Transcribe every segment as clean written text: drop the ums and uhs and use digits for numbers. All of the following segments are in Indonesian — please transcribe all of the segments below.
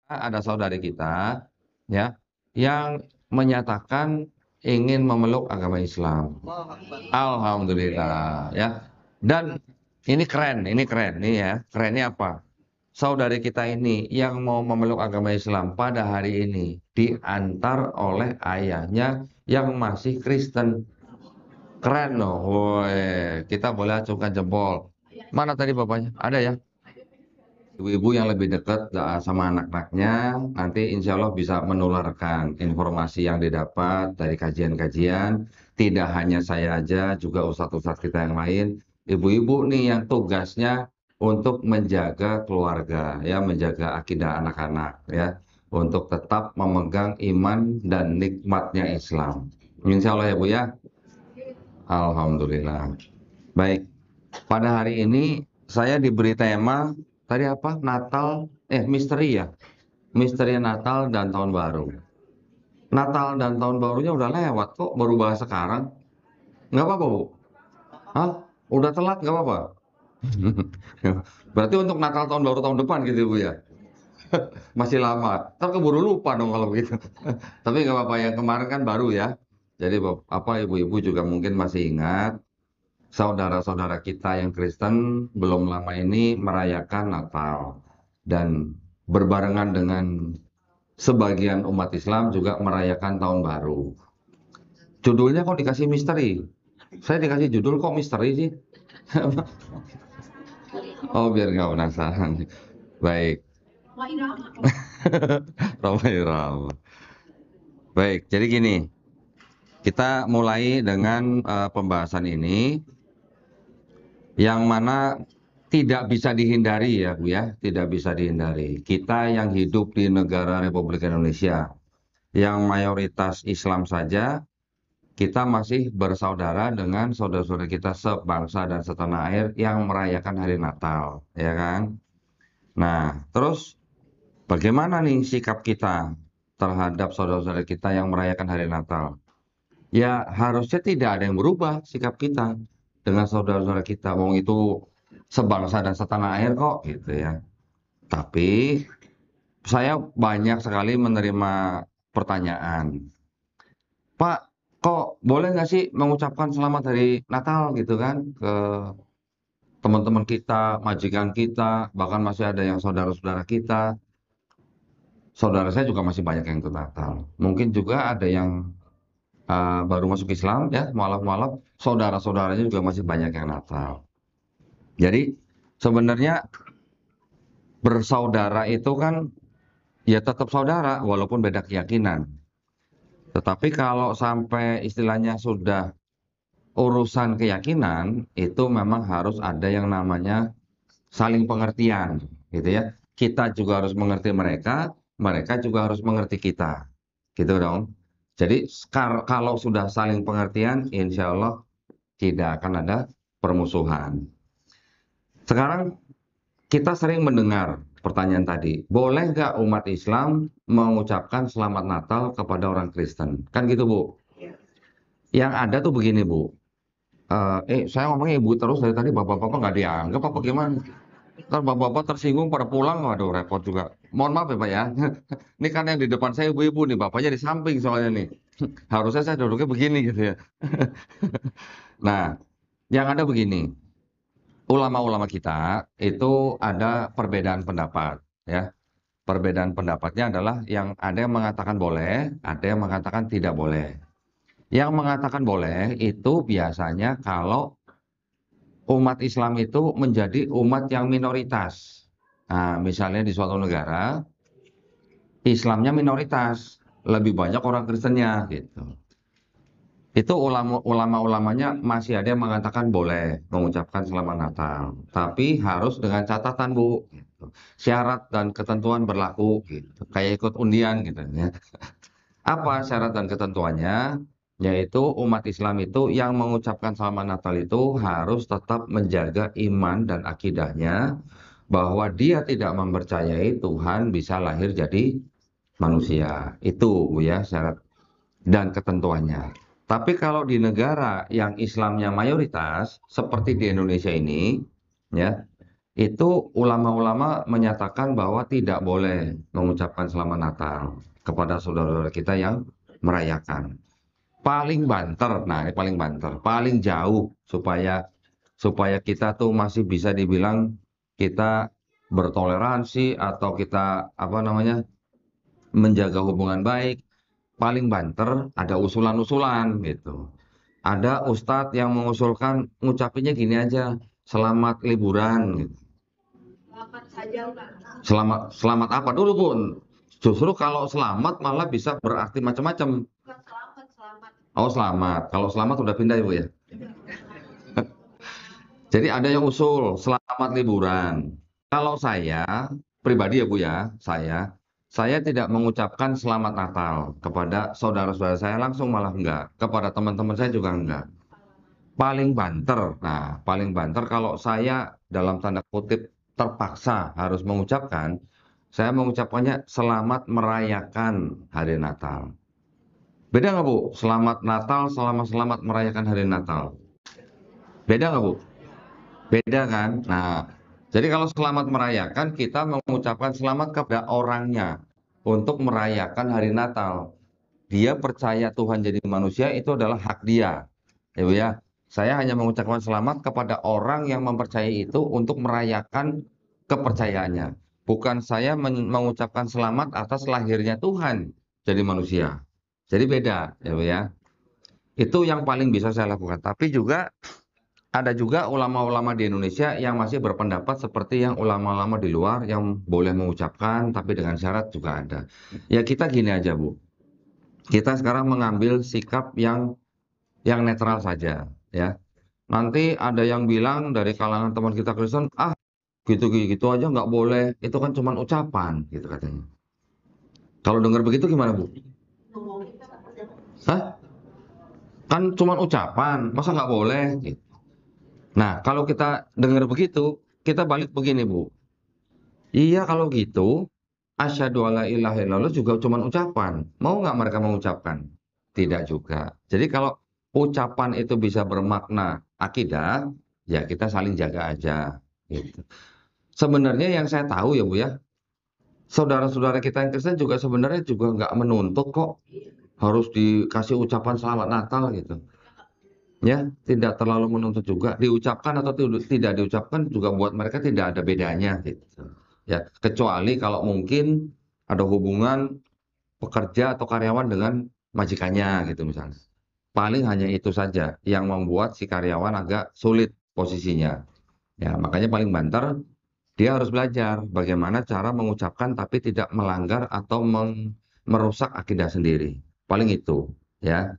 ada saudari kita ya yang menyatakan ingin memeluk agama Islam. Alhamdulillah ya. Dan ini keren nih ya. Kerennya apa? Saudari kita ini yang mau memeluk agama Islam pada hari ini diantar oleh ayahnya yang masih Kristen. Keren loh. Woi, kita boleh acungkan jempol. Mana tadi bapaknya? Ada ya? Ibu-ibu yang lebih dekat sama anak-anaknya, nanti insya Allah bisa menularkan informasi yang didapat dari kajian-kajian. Tidak hanya saya aja, juga ustadz-ustadz kita yang lain. Ibu-ibu nih yang tugasnya untuk menjaga keluarga, ya, menjaga akidah anak-anak, ya, untuk tetap memegang iman dan nikmatnya Islam. Insya Allah ya Bu ya. Alhamdulillah. Baik. Pada hari ini saya diberi tema tadi apa? Natal, misteri ya. Misteri Natal dan Tahun Baru. Natal dan Tahun Barunya udah lewat kok, baru bahas sekarang. Nggak apa-apa, Bu? Hah? Udah telat nggak apa-apa? Berarti untuk Natal Tahun Baru tahun depan gitu, Bu ya? Masih lama. Ntar keburu lupa dong kalau begitu. Tapi nggak apa-apa, yang kemarin kan baru ya. Jadi apa ibu-ibu juga mungkin masih ingat saudara-saudara kita yang Kristen belum lama ini merayakan Natal dan berbarengan dengan sebagian umat Islam juga merayakan Tahun Baru. Judulnya kok dikasih misteri? Saya dikasih judul kok misteri sih? Oh, biar nggak penasaran. Baik. Ramai ramai. Baik, jadi gini, kita mulai dengan pembahasan ini yang mana tidak bisa dihindari ya Bu ya, tidak bisa dihindari. Kita yang hidup di negara Republik Indonesia, yang mayoritas Islam saja, kita masih bersaudara dengan saudara-saudara kita sebangsa dan setanah air yang merayakan hari Natal, ya kan? Nah, terus bagaimana nih sikap kita terhadap saudara-saudara kita yang merayakan hari Natal? Ya harusnya tidak ada yang berubah sikap kita dengan saudara-saudara kita. Wong itu sebangsa dan setanah air kok gitu ya. Tapi saya banyak sekali menerima pertanyaan, Pak, kok boleh nggak sih mengucapkan selamat hari Natal gitu kan ke teman-teman kita, majikan kita, bahkan masih ada yang saudara-saudara kita. Saudara saya juga masih banyak yang ikut Natal. Mungkin juga ada yang baru masuk Islam ya, mualaf-mualaf, saudara-saudaranya juga masih banyak yang Natal. Jadi sebenarnya bersaudara itu kan ya tetap saudara walaupun beda keyakinan. Tetapi kalau sampai istilahnya sudah urusan keyakinan, itu memang harus ada yang namanya saling pengertian, gitu ya. Kita juga harus mengerti mereka, mereka juga harus mengerti kita, gitu dong. Jadi kalau sudah saling pengertian, insya Allah tidak akan ada permusuhan. Sekarang kita sering mendengar pertanyaan tadi, boleh nggak umat Islam mengucapkan selamat Natal kepada orang Kristen? Kan gitu Bu. Yang ada tuh begini Bu, saya ngomongnya ibu terus dari tadi bapak-bapak nggak dianggap apa gimana? Ntar bapak-bapak tersinggung pada pulang, waduh repot juga. Mohon maaf ya Pak ya. Ini kan yang di depan saya ibu-ibu nih, bapaknya di samping soalnya nih. Harusnya saya duduknya begini gitu ya. Nah, yang ada begini, ulama-ulama kita itu ada perbedaan pendapat ya. Perbedaan pendapatnya adalah yang ada yang mengatakan boleh, ada yang mengatakan tidak boleh. Yang mengatakan boleh itu biasanya kalau umat Islam itu menjadi umat yang minoritas. Nah, misalnya di suatu negara, Islamnya minoritas, lebih banyak orang Kristennya gitu. Itu ulama-ulamanya masih ada yang mengatakan boleh mengucapkan selamat Natal, tapi harus dengan catatan Bu. Gitu. Syarat dan ketentuan berlaku gitu. Kayak ikut undian gitu ya. Apa syarat dan ketentuannya? Yaitu umat Islam itu yang mengucapkan selamat Natal itu harus tetap menjaga iman dan akidahnya bahwa dia tidak mempercayai Tuhan bisa lahir jadi manusia. Itu Bu ya syarat dan ketentuannya. Tapi kalau di negara yang Islamnya mayoritas seperti di Indonesia ini ya, itu ulama-ulama menyatakan bahwa tidak boleh mengucapkan selamat Natal kepada saudara-saudara kita yang merayakan. Paling banter, nah ini paling banter, paling jauh supaya supaya kita tuh masih bisa dibilang kita bertoleransi atau kita apa namanya menjaga hubungan baik. Paling banter ada usulan-usulan gitu. Ada ustadz yang mengusulkan ngucapinnya gini aja, selamat liburan gitu. Selamat apa dulu Bun? Justru kalau selamat malah bisa berarti macam-macam. Oh selamat, kalau selamat udah pindah Ibu ya. Jadi ada yang usul selamat liburan. Kalau saya pribadi ya Bu ya, saya tidak mengucapkan selamat Natal kepada saudara-saudara saya langsung, malah enggak. Kepada teman-teman saya juga enggak. Paling banter. Nah, paling banter kalau saya dalam tanda kutip terpaksa harus mengucapkan, saya mengucapkannya selamat merayakan hari Natal. Beda nggak Bu? Selamat Natal, selamat merayakan hari Natal. Beda nggak Bu? Beda kan? Nah, jadi kalau selamat merayakan, kita mengucapkan selamat kepada orangnya untuk merayakan hari Natal. Dia percaya Tuhan jadi manusia, itu adalah hak dia. Ya, Bu ya. Saya hanya mengucapkan selamat kepada orang yang mempercayai itu untuk merayakan kepercayaannya. Bukan saya mengucapkan selamat atas lahirnya Tuhan jadi manusia. Jadi beda, ya Bu ya. Itu yang paling bisa saya lakukan. Tapi juga ada juga ulama-ulama di Indonesia yang masih berpendapat seperti yang ulama-ulama di luar yang boleh mengucapkan tapi dengan syarat juga ada. Ya kita gini aja Bu. Kita sekarang mengambil sikap yang netral saja ya. Nanti ada yang bilang dari kalangan teman kita Kristen, ah gitu-gitu aja nggak boleh, itu kan cuma ucapan gitu katanya. Kalau dengar begitu gimana Bu? Hah? Kan cuma ucapan, masa nggak boleh? Gitu. Nah, kalau kita dengar begitu, kita balik begini, Bu. Iya, kalau gitu, asyhadu alla ilaha illallah juga cuma ucapan. Mau nggak mereka mengucapkan? Tidak juga. Jadi kalau ucapan itu bisa bermakna akidah, ya kita saling jaga aja. Gitu. Sebenarnya yang saya tahu ya, Bu ya, saudara-saudara kita yang Kristen juga sebenarnya juga nggak menuntut kok harus dikasih ucapan selamat Natal gitu. Ya, tidak terlalu menuntut juga. Diucapkan atau tidak diucapkan juga buat mereka tidak ada bedanya gitu. Ya, kecuali kalau mungkin ada hubungan pekerja atau karyawan dengan majikannya gitu misalnya. Paling hanya itu saja yang membuat si karyawan agak sulit posisinya. Ya, makanya paling banter dia harus belajar bagaimana cara mengucapkan tapi tidak melanggar atau merusak akidah sendiri. Paling itu, ya.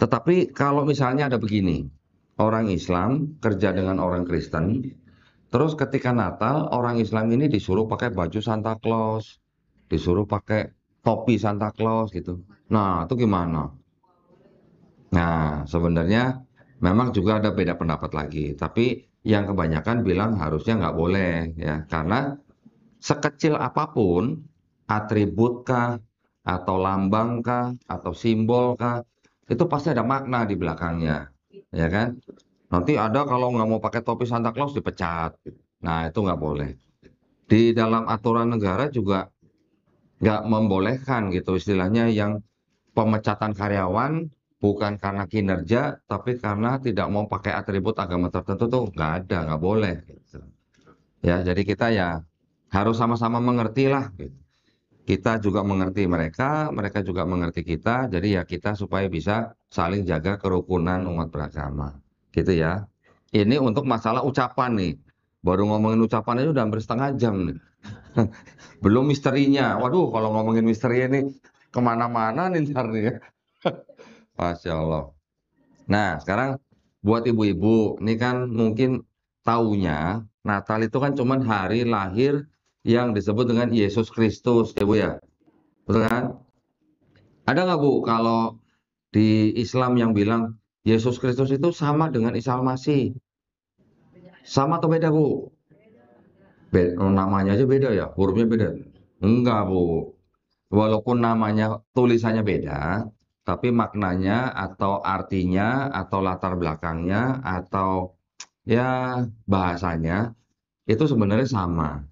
Tetapi kalau misalnya ada begini, orang Islam kerja dengan orang Kristen, terus ketika Natal orang Islam ini disuruh pakai baju Santa Claus, disuruh pakai topi Santa Claus gitu. Nah, itu gimana? Nah, sebenarnya memang juga ada beda pendapat lagi, tapi yang kebanyakan bilang harusnya nggak boleh ya, karena sekecil apapun atribut kah, atau lambang kah, atau simbol kah, itu pasti ada makna di belakangnya, ya kan? Nanti ada kalau nggak mau pakai topi Santa Claus dipecat. Nah, itu nggak boleh. Di dalam aturan negara juga nggak membolehkan gitu istilahnya yang pemecatan karyawan bukan karena kinerja, tapi karena tidak mau pakai atribut agama tertentu tuh nggak ada, nggak boleh. Gitu. Ya, jadi kita ya harus sama-sama mengerti lah. Gitu. Kita juga mengerti mereka, mereka juga mengerti kita. Jadi ya kita supaya bisa saling jaga kerukunan umat beragama. Gitu ya. Ini untuk masalah ucapan nih. Baru ngomongin ucapan aja udah hampir setengah jam nih. Belum misterinya. Waduh, kalau ngomongin misteri ini kemana-mana nih ntar nih ya. Masya Allah. Nah, sekarang buat ibu-ibu, ini kan mungkin taunya Natal itu kan cuman hari lahir yang disebut dengan Yesus Kristus, ya Bu ya. Betul kan? Ada nggak Bu kalau di Islam yang bilang Yesus Kristus itu sama dengan Isa Al-Masih? Sama atau beda Bu? Namanya aja beda ya, hurufnya beda. Enggak Bu. Walaupun namanya tulisannya beda, tapi maknanya atau artinya atau latar belakangnya atau ya bahasanya itu sebenarnya sama.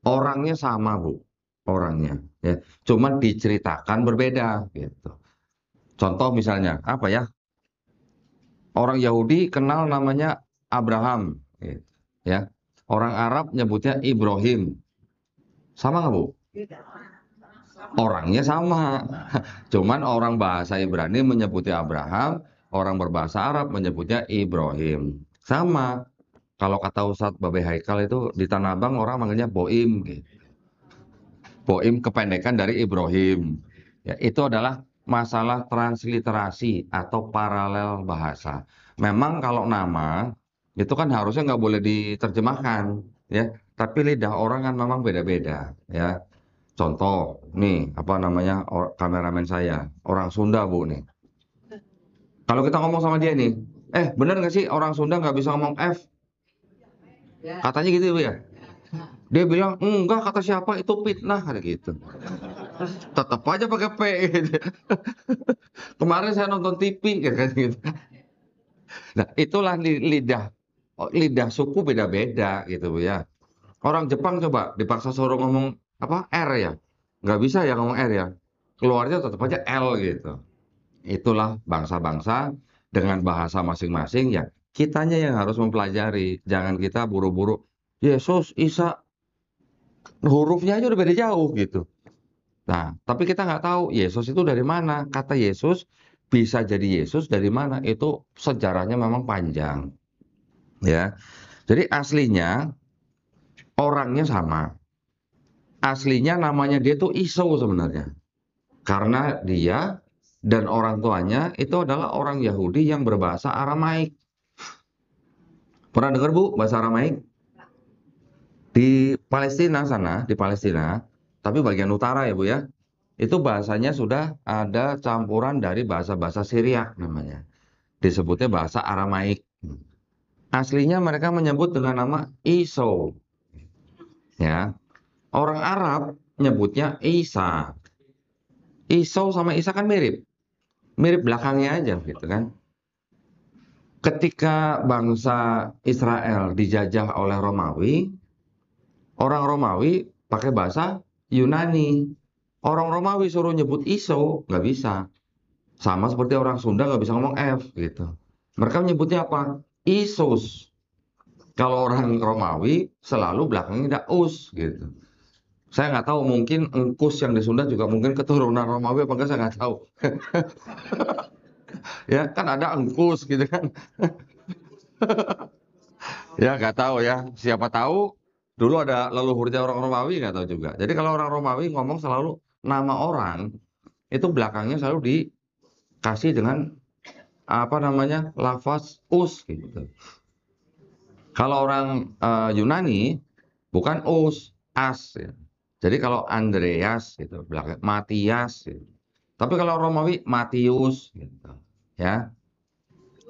Orangnya sama, Bu. Orangnya, ya. Cuman diceritakan berbeda, gitu. Contoh misalnya, apa ya? Orang Yahudi kenal namanya Abraham, gitu, ya. Orang Arab nyebutnya Ibrahim. Sama nggak, Bu? Orangnya sama. Cuman orang bahasa Ibrani menyebutnya Abraham, orang berbahasa Arab menyebutnya Ibrahim. Sama. Kalau kata Ustadz Babe Haikal itu di Tanah Abang orang manggilnya Boim, gitu. Boim kependekan dari Ibrahim. Ya, itu adalah masalah transliterasi atau paralel bahasa. Memang kalau nama itu kan harusnya nggak boleh diterjemahkan, ya. Tapi lidah orang kan memang beda-beda, ya. Contoh, nih apa namanya kameramen saya, orang Sunda, Bu, nih. Kalau kita ngomong sama dia nih, bener nggak sih orang Sunda nggak bisa ngomong F? Katanya gitu, Bu, ya. Dia bilang, enggak, kata siapa, itu fitnah, kata gitu. Tetap aja pakai P, gitu. Kemarin saya nonton TV, gitu. Nah, itulah lidah, lidah suku beda-beda, gitu, Bu, ya. Orang Jepang coba dipaksa suruh ngomong apa R ya, nggak bisa ya ngomong R ya, keluarnya tetap aja L, gitu. Itulah bangsa-bangsa dengan bahasa masing-masing, ya. Kitanya yang harus mempelajari, jangan kita buru-buru. Yesus, Isa, hurufnya aja udah beda jauh, gitu. Nah, tapi kita nggak tahu Yesus itu dari mana. Kata Yesus bisa jadi Yesus dari mana? Itu sejarahnya memang panjang, ya. Jadi aslinya orangnya sama. Aslinya namanya dia tuh Iso sebenarnya. Karena dia dan orang tuanya itu adalah orang Yahudi yang berbahasa Aramaik. Pernah dengar, Bu, bahasa Aramaik? Di Palestina sana, di Palestina, tapi bagian utara ya, Bu, ya. Itu bahasanya sudah ada campuran dari bahasa-bahasa Syriak namanya. Disebutnya bahasa Aramaik. Aslinya mereka menyebut dengan nama Iso, ya. Orang Arab nyebutnya Isa. Iso sama Isa kan mirip. Mirip belakangnya aja, gitu kan. Ketika bangsa Israel dijajah oleh Romawi, orang Romawi pakai bahasa Yunani. Orang Romawi suruh nyebut Iso, nggak bisa. Sama seperti orang Sunda nggak bisa ngomong F, gitu. Mereka menyebutnya apa? Isus. Kalau orang Romawi selalu belakangnya ada us, gitu. Saya nggak tahu, mungkin engkus yang di Sunda juga mungkin keturunan Romawi apa enggak, saya nggak tahu. Ya kan ada engkus gitu kan. Ya nggak tahu ya. Siapa tahu dulu ada leluhurnya orang Romawi, nggak tahu juga. Jadi kalau orang Romawi ngomong selalu nama orang itu belakangnya selalu dikasih dengan apa namanya lafaz us, gitu. Kalau orang Yunani bukan us, as, ya. Jadi kalau Andreas gitu, belakang Matias gitu. Tapi kalau Romawi Matius gitu, ya.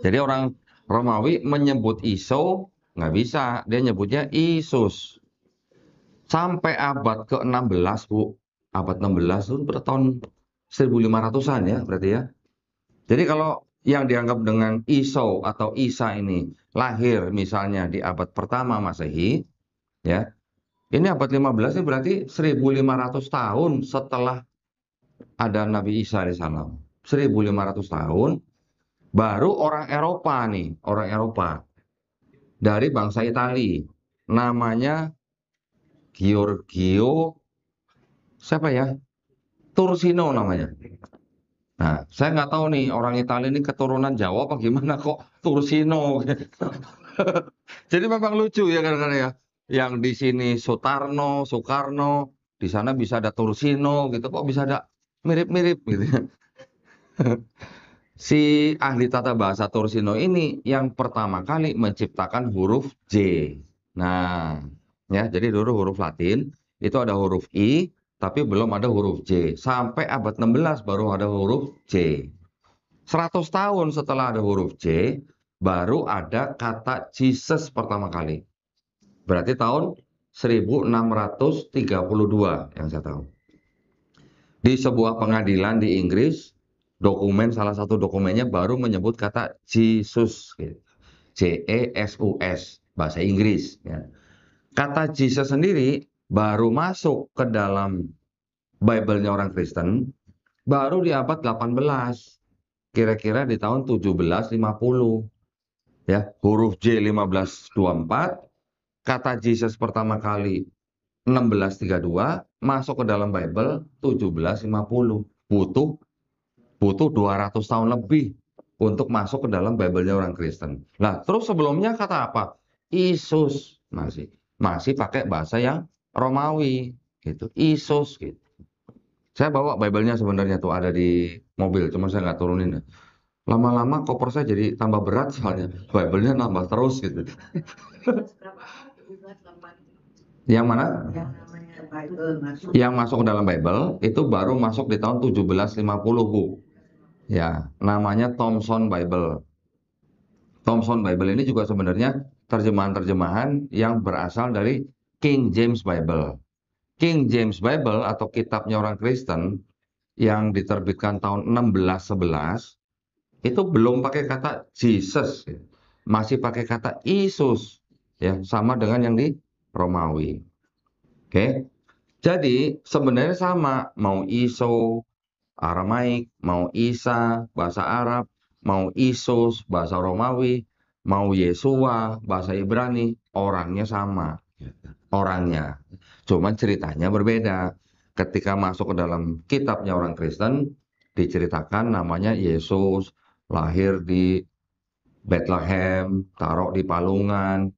Jadi orang Romawi menyebut Iso nggak bisa, dia nyebutnya Isus. Sampai abad ke-16, Bu. Abad 16 itu ber tahun 1500-an ya, berarti ya. Jadi kalau yang dianggap dengan Iso atau Isa ini lahir misalnya di abad pertama Masehi, ya. Ini abad 15 ini berarti 1500 tahun setelah ada Nabi Isa alaihissalam. 1500 tahun baru orang Eropa nih, orang Eropa dari bangsa Itali. Namanya Giorgio siapa ya? Tursino namanya. Nah, saya nggak tahu nih orang Italia ini keturunan Jawa apa gimana kok Tursino. Jadi memang lucu ya kadang-kadang ya. Yang di sini Sutarno, Soekarno, di sana bisa ada Tursino gitu, kok bisa ada mirip-mirip gitu ya. Si ahli tata bahasa Tursino ini yang pertama kali menciptakan huruf J. Nah, ya, jadi dulu huruf Latin itu ada huruf I, tapi belum ada huruf J. Sampai abad 16 baru ada huruf J. 100 tahun setelah ada huruf J, baru ada kata Jesus pertama kali. Berarti tahun 1632 yang saya tahu. Di sebuah pengadilan di Inggris, salah satu dokumennya baru menyebut kata Jesus, gitu. Jesus, bahasa Inggris. Ya. Kata Jesus sendiri baru masuk ke dalam Bible-nya orang Kristen baru di abad 18, kira-kira di tahun 1750. Ya, huruf J 1524, kata Jesus pertama kali 1632, masuk ke dalam Bible 1750. Butuh 200 tahun lebih untuk masuk ke dalam Bible-nya orang Kristen. Nah, terus sebelumnya kata apa? Isus, masih pakai bahasa yang Romawi gitu. Isus gitu. Saya bawa Bible-nya sebenarnya tuh ada di mobil, cuma saya nggak turunin. Lama-lama koper saya jadi tambah berat soalnya Bible-nya nambah terus gitu. Yang mana? Yang masuk ke dalam Bible itu baru masuk di tahun 1750, Bu. Ya, namanya Thompson Bible. Thompson Bible ini juga sebenarnya terjemahan-terjemahan yang berasal dari King James Bible. King James Bible atau kitabnya orang Kristen yang diterbitkan tahun 1611 itu belum pakai kata Jesus, masih pakai kata Yesus, ya sama dengan yang di Romawi. Oke, jadi sebenarnya sama, mau Iso Aramaik, mau Isa bahasa Arab, mau Isus bahasa Romawi, mau Yesua bahasa Ibrani, orangnya sama, orangnya. Cuman ceritanya berbeda. Ketika masuk ke dalam kitabnya orang Kristen, diceritakan namanya Yesus, lahir di Bethlehem, taruh di palungan.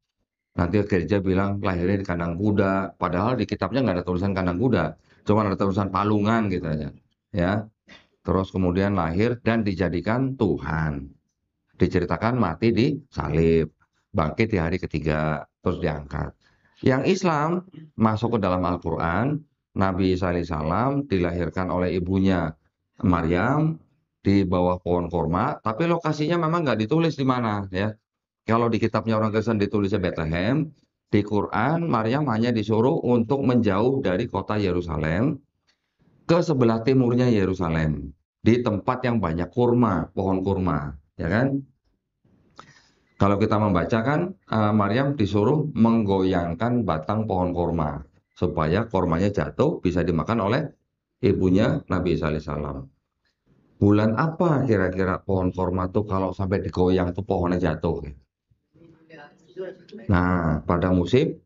Nanti gereja bilang lahirnya di kandang kuda. Padahal di kitabnya nggak ada tulisan kandang kuda. Cuma ada tulisan palungan gitu aja. Ya. Terus kemudian lahir dan dijadikan Tuhan. Diceritakan mati di salib. Bangkit di hari ketiga. Terus diangkat. Yang Islam masuk ke dalam Al-Quran. Nabi Isa alaihissalam dilahirkan oleh ibunya Maryam di bawah pohon korma, tapi lokasinya memang nggak ditulis di mana ya. Kalau di kitabnya orang Kristen ditulisnya Bethlehem, di Quran Maryam hanya disuruh untuk menjauh dari kota Yerusalem ke sebelah timurnya Yerusalem, di tempat yang banyak kurma, pohon kurma, ya kan? Kalau kita membaca kan, Maryam disuruh menggoyangkan batang pohon kurma supaya kurmanya jatuh bisa dimakan oleh ibunya Nabi Isa alaihissalam. Bulan apa kira-kira pohon kurma tuh kalau sampai digoyang tuh pohonnya jatuh? Nah, pada musim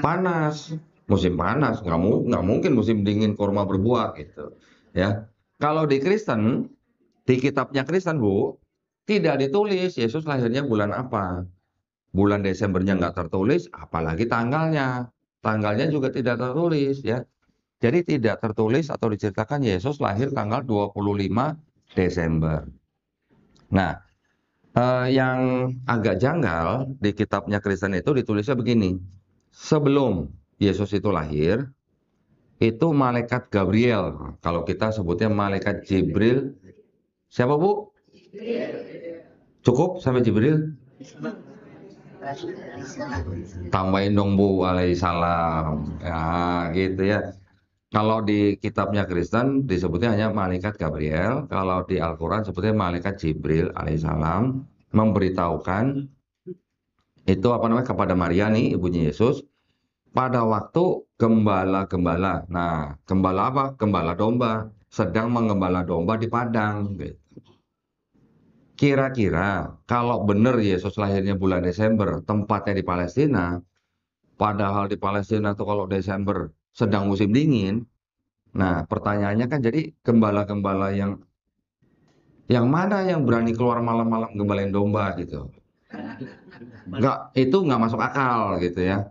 panas, nggak mungkin musim dingin kurma berbuah gitu, ya. Kalau di Kristen, di kitabnya Kristen, Bu, tidak ditulis Yesus lahirnya bulan apa. Bulan Desembernya nggak tertulis, apalagi tanggalnya. Tanggalnya juga tidak tertulis, ya. Jadi tidak tertulis atau diceritakan Yesus lahir tanggal 25 Desember. Nah, yang agak janggal di kitabnya Kristen itu ditulisnya begini. Sebelum Yesus itu lahir, itu malaikat Gabriel. Kalau kita sebutnya malaikat Jibril. Siapa, Bu? Cukup sampai Jibril? Tambahin dong, Bu, alaihissalam. Ya, gitu ya. Kalau di kitabnya Kristen disebutnya hanya malaikat Gabriel. Kalau di Al-Quran sebutnya malaikat Jibril alaihissalam memberitahukan itu apa namanya kepada Maria nih, ibunya Yesus, pada waktu gembala-gembala. Nah, gembala apa? Gembala domba. Sedang menggembala domba di padang. Gitu. Kira-kira kalau benar Yesus lahirnya bulan Desember, tempatnya di Palestina, padahal di Palestina tuh kalau Desember sedang musim dingin. Nah, pertanyaannya kan jadi gembala-gembala yang mana yang berani keluar malam-malam gembalain domba gitu. Itu nggak masuk akal gitu ya.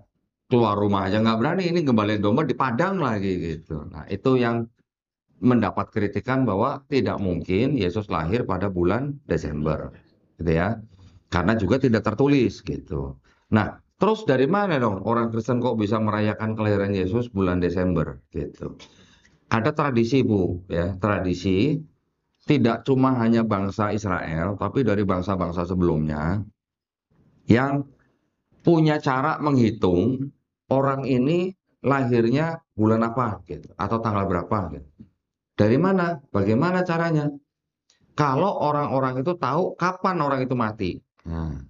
Keluar rumah aja nggak berani, ini gembalain domba di padang lagi gitu. Nah, itu yang mendapat kritikan bahwa tidak mungkin Yesus lahir pada bulan Desember, gitu ya. Karena juga tidak tertulis gitu. Nah, terus dari mana dong orang Kristen kok bisa merayakan kelahiran Yesus bulan Desember gitu? Ada tradisi, Bu, ya, tradisi tidak cuma hanya bangsa Israel, tapi dari bangsa-bangsa sebelumnya yang punya cara menghitung orang ini lahirnya bulan apa gitu atau tanggal berapa gitu. Dari mana? Bagaimana caranya? Kalau orang-orang itu tahu kapan orang itu mati. Nah,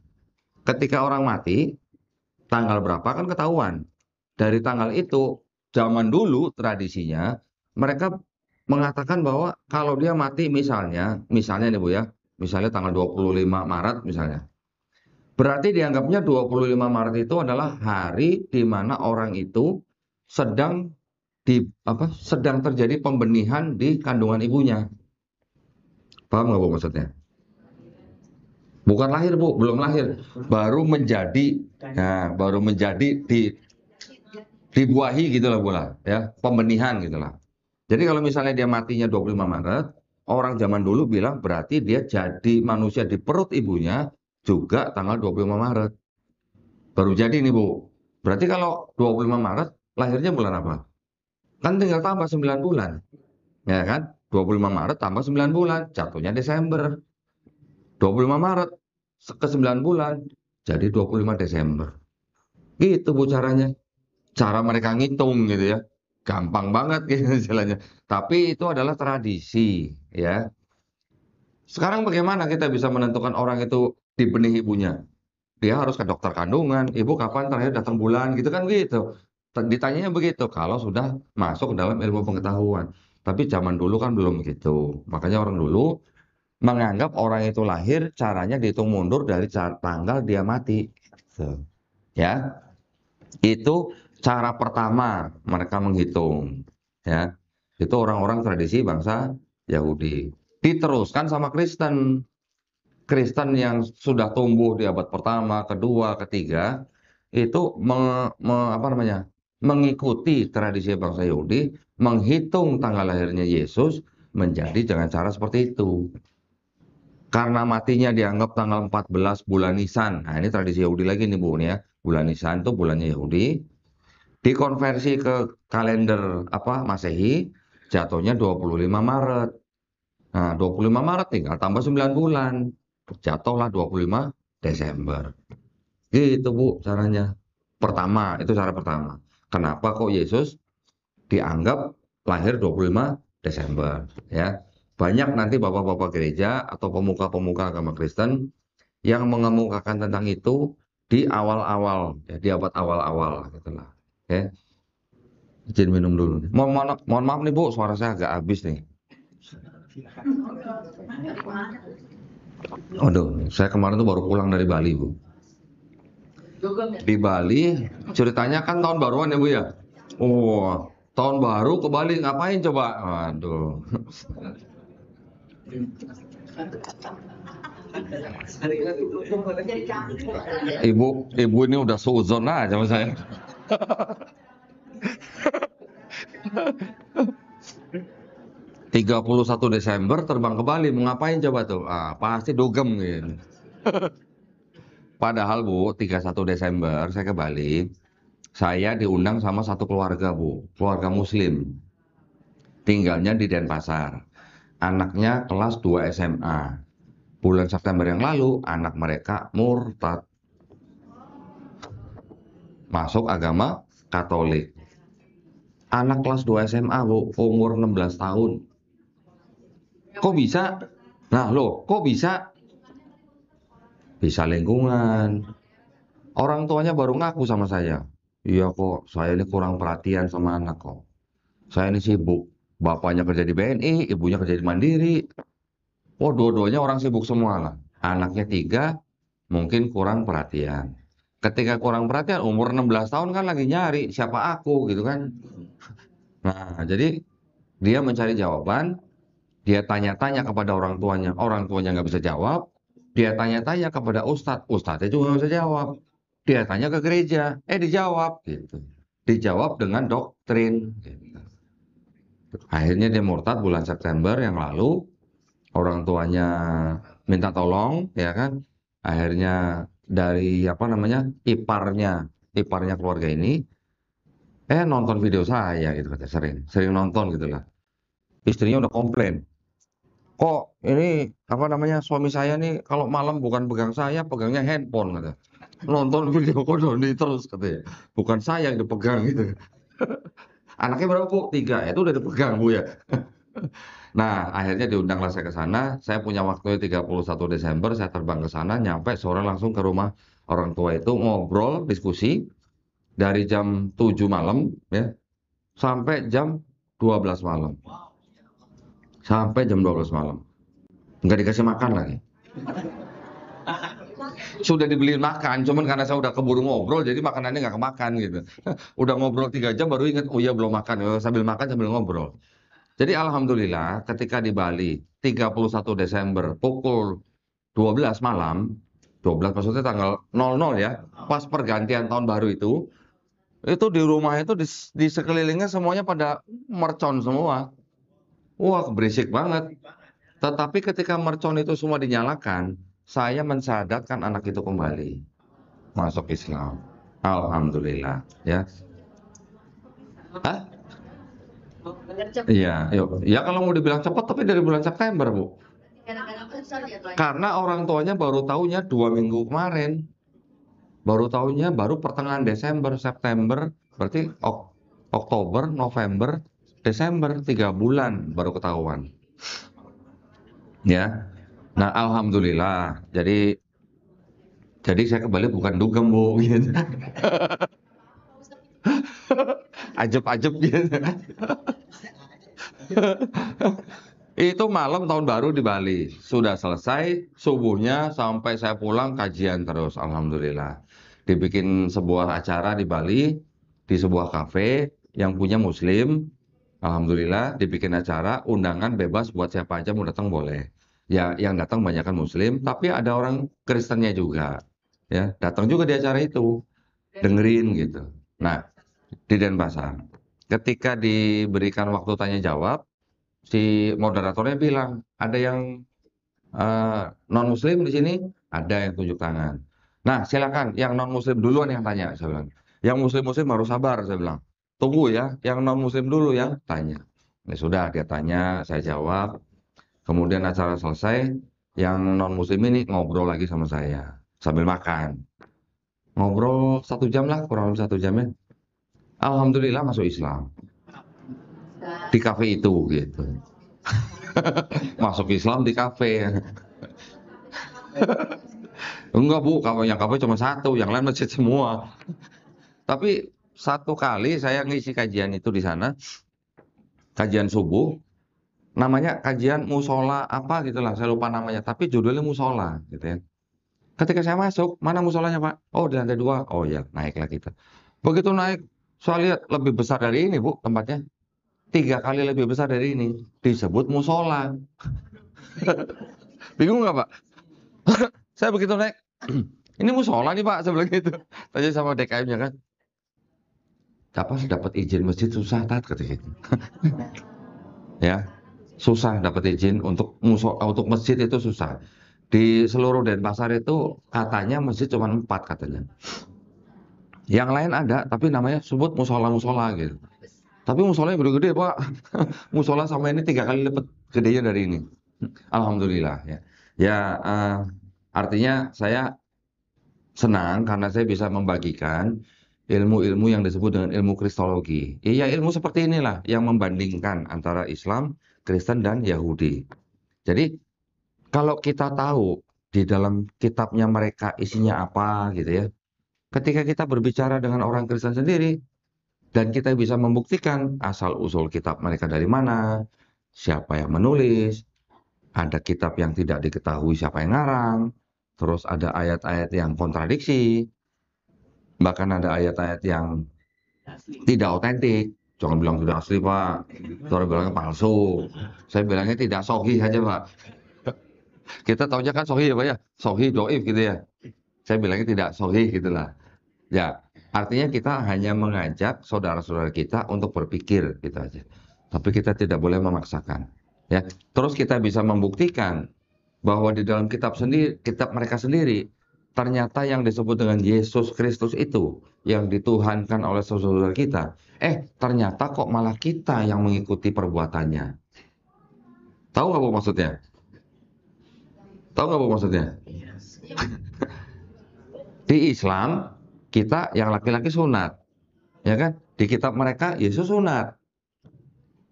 ketika orang mati, tanggal berapa kan ketahuan. Dari tanggal itu, zaman dulu tradisinya, mereka mengatakan bahwa kalau dia mati misalnya nih Bu ya, misalnya tanggal 25 Maret misalnya. Berarti dianggapnya 25 Maret itu adalah hari di mana orang itu sedang sedang terjadi pembenihan di kandungan ibunya. Paham nggak Bu maksudnya? Bukan lahir Bu, belum lahir. Baru menjadi, nah, baru menjadi dibuahi gitulah Bu lah, ya, pembenihan gitulah. Jadi kalau misalnya dia matinya 25 Maret, orang zaman dulu bilang berarti dia jadi manusia di perut ibunya juga tanggal 25 Maret. Baru jadi nih Bu. Berarti kalau 25 Maret lahirnya bulan apa? Kan tinggal tambah 9 bulan. Ya kan? 25 Maret tambah 9 bulan, jatuhnya Desember. 25 Maret ke 9 bulan, jadi 25 Desember. Gitu Bu caranya. Cara mereka ngitung gitu ya. Gampang banget gitu istilahnya. Tapi itu adalah tradisi ya. Sekarang bagaimana kita bisa menentukan orang itu dibenih ibunya? Dia harus ke dokter kandungan, ibu kapan terakhir datang bulan gitu kan gitu. Ditanyanya begitu kalau sudah masuk ke dalam ilmu pengetahuan. Tapi zaman dulu kan belum gitu. Makanya orang dulu menganggap orang itu lahir caranya dihitung mundur dari tanggal dia mati. Gitu. Ya, itu cara pertama mereka menghitung. Ya, itu orang-orang tradisi bangsa Yahudi. Diteruskan sama Kristen. Kristen yang sudah tumbuh di abad pertama, kedua, ketiga, itu mengikuti tradisi bangsa Yahudi, menghitung tanggal lahirnya Yesus menjadi dengan cara seperti itu. Karena matinya dianggap tanggal 14 bulan Nisan. Nah, ini tradisi Yahudi lagi nih Bu ya. Bulan Nisan itu bulannya Yahudi. Dikonversi ke kalender Masehi, jatuhnya 25 Maret. Nah, 25 Maret tinggal tambah 9 bulan. Jatuhlah 25 Desember. Gitu Bu caranya. Pertama, itu cara pertama. Kenapa kok Yesus dianggap lahir 25 Desember ya. Banyak nanti bapak-bapak gereja atau pemuka-pemuka agama Kristen yang mengemukakan tentang itu di awal-awal ya, di abad awal-awal gitulah. Ya. Izin minum dulu. Mohon maaf nih Bu, suara saya agak habis nih. Aduh, saya kemarin tuh baru pulang dari Bali, Bu. Di Bali, ceritanya kan tahun baruan ya, Bu ya? Oh, tahun baru ke Bali ngapain coba? Waduh. Ibu ini udah suzon aja sama saya. 31 Desember terbang ke Bali, mau ngapain coba tuh? Ah, pasti dugem gitu. Padahal Bu, 31 Desember saya ke Bali, saya diundang sama satu keluarga Bu, keluarga Muslim. Tinggalnya di Denpasar. Anaknya kelas 2 SMA. Bulan September yang lalu, anak mereka murtad. Masuk agama Katolik. Anak kelas 2 SMA Bu, umur 16 tahun. Kok bisa? Nah loh, kok bisa? Bisa lingkungan. Orang tuanya baru ngaku sama saya. Iya kok, saya ini kurang perhatian sama anak kok. Saya ini sibuk. Bapaknya kerja di BNI, ibunya kerja di Mandiri. Oh, dua-duanya orang sibuk semua lah. Anaknya 3, mungkin kurang perhatian. Ketika kurang perhatian, umur 16 tahun kan lagi nyari siapa aku gitu kan. Nah, jadi dia mencari jawaban, dia tanya-tanya kepada orang tuanya nggak bisa jawab, dia tanya-tanya kepada ustadznya juga nggak bisa jawab. Dia tanya ke gereja, dijawab gitu. Dijawab dengan doktrin. Gitu. Akhirnya dia murtad bulan September yang lalu, orang tuanya minta tolong, ya kan? Akhirnya dari iparnya keluarga ini, nonton video saya gitu kata sering nonton gitulah. Istrinya udah komplain. Kok ini suami saya nih kalau malam bukan pegang saya, pegangnya handphone kata. Nonton video kok Doni terus katanya. Bukan saya yang dipegang gitu. Anaknya berapa Bu? 3, itu udah dipegang Bu ya. Nah, akhirnya diundanglah saya ke sana. Saya punya waktu 31 Desember, saya terbang ke sana, nyampe sore langsung ke rumah Orang tua itu ngobrol, diskusi dari jam 7 malam ya sampai jam 12 malam. Sampai jam 12 malam. Nggak dikasih makan lagi. Sudah dibeliin makan, cuman karena saya udah keburu ngobrol, jadi makanannya nggak kemakan gitu. Udah ngobrol 3 jam baru ingat, oh iya belum makan. Sambil makan sambil ngobrol. Jadi alhamdulillah ketika di Bali 31 Desember pukul 12 malam, 12 maksudnya tanggal 00 ya, pas pergantian tahun baru itu di rumah itu di sekelilingnya semuanya pada mercon semua. Wah, berisik banget. Tetapi ketika mercon itu semua dinyalakan, saya mensadarkan anak itu kembali masuk Islam. Alhamdulillah, ya. Hah? Iya, yuk. Ya kalau mau dibilang cepat, tapi dari bulan September, Bu. Karena orang tuanya baru tahunya 2 minggu kemarin. Baru tahunya baru pertengahan Desember, September, berarti Oktober, November, Desember, 3 bulan baru ketahuan. Ya. Nah, alhamdulillah. Jadi saya kembali bukan dugem, Bu, gitu. Ajeb-ajeb gitu. Itu malam tahun baru di Bali. Sudah selesai, subuhnya sampai saya pulang kajian terus, alhamdulillah. Dibikin sebuah acara di Bali, di sebuah kafe yang punya muslim. Alhamdulillah dibikin acara, undangan bebas buat siapa aja mau datang boleh. Ya, yang datang banyak kan muslim, tapi ada orang Kristennya juga. Ya, datang juga di acara itu, dengerin gitu. Nah, di Denpasar. Ketika diberikan waktu tanya jawab, si moderatornya bilang, ada yang non-muslim di sini? Ada yang tunjuk tangan. Nah, silakan yang non-muslim duluan yang tanya, saya bilang. Yang muslim-muslim harus sabar, saya bilang. Tunggu ya, yang non-muslim dulu yang tanya. Ya sudah, dia tanya, saya jawab. Kemudian acara selesai, yang non-muslim ini ngobrol lagi sama saya sambil makan. Ngobrol 1 jam lah, kurang lebih 1 jam ya. Alhamdulillah masuk Islam di kafe itu gitu. Masuk Islam di kafe. Enggak, Bu, kalau yang kafe cuma satu, yang lain masjid semua. Tapi satu kali saya ngisi kajian itu di sana, kajian subuh, namanya kajian musola apa gitulah, saya lupa namanya, tapi judulnya musola gitu ya. Ketika saya masuk, mana musolanya, Pak? Oh, di lantai 2. Oh ya, naiklah kita. Begitu naik, saya lihat lebih besar dari ini, Bu, tempatnya. 3 kali lebih besar dari ini. Disebut musola. Bingung nggak, Pak? Saya begitu naik, ini musola nih, Pak, saya bilang gitu. Tanya sama DKM-nya kan. Kapan dapat izin masjid susah, Tat, kata gitu. Ya, susah dapat izin untuk masjid itu susah. Di seluruh Denpasar itu katanya masjid cuma 4 katanya. Yang lain ada, tapi namanya sebut musola-musola gitu. Tapi musolanya gede-gede, Pak. Musola sama ini 3 kali lipat gedenya dari ini. Alhamdulillah ya. Ya, artinya saya senang karena saya bisa membagikan ilmu-ilmu yang disebut dengan ilmu kristologi. Iya, ilmu seperti inilah yang membandingkan antara Islam, Kristen, dan Yahudi. Jadi, kalau kita tahu di dalam kitabnya mereka isinya apa gitu ya, ketika kita berbicara dengan orang Kristen sendiri, dan kita bisa membuktikan asal-usul kitab mereka dari mana, siapa yang menulis, ada kitab yang tidak diketahui siapa yang ngarang, terus ada ayat-ayat yang kontradiksi, bahkan ada ayat-ayat yang tidak otentik. Jangan bilang sudah asli, Pak. Orang bilangnya palsu. Saya bilangnya tidak sahih aja, Pak. Kita taunya kan sahih ya, Pak ya. Sahih, doif gitu ya. Saya bilangnya tidak sahih gitulah. Ya, artinya kita hanya mengajak saudara-saudara kita untuk berpikir gitu aja. Tapi kita tidak boleh memaksakan. Ya, terus kita bisa membuktikan bahwa di dalam kitab sendiri, kitab mereka sendiri, ternyata yang disebut dengan Yesus Kristus itu yang dituhankan oleh saudara kita. Ternyata kok malah kita yang mengikuti perbuatannya. Tahu nggak Bu maksudnya? Tahu nggak Bu maksudnya? Di Islam kita yang laki-laki sunat, ya kan? Di kitab mereka Yesus sunat.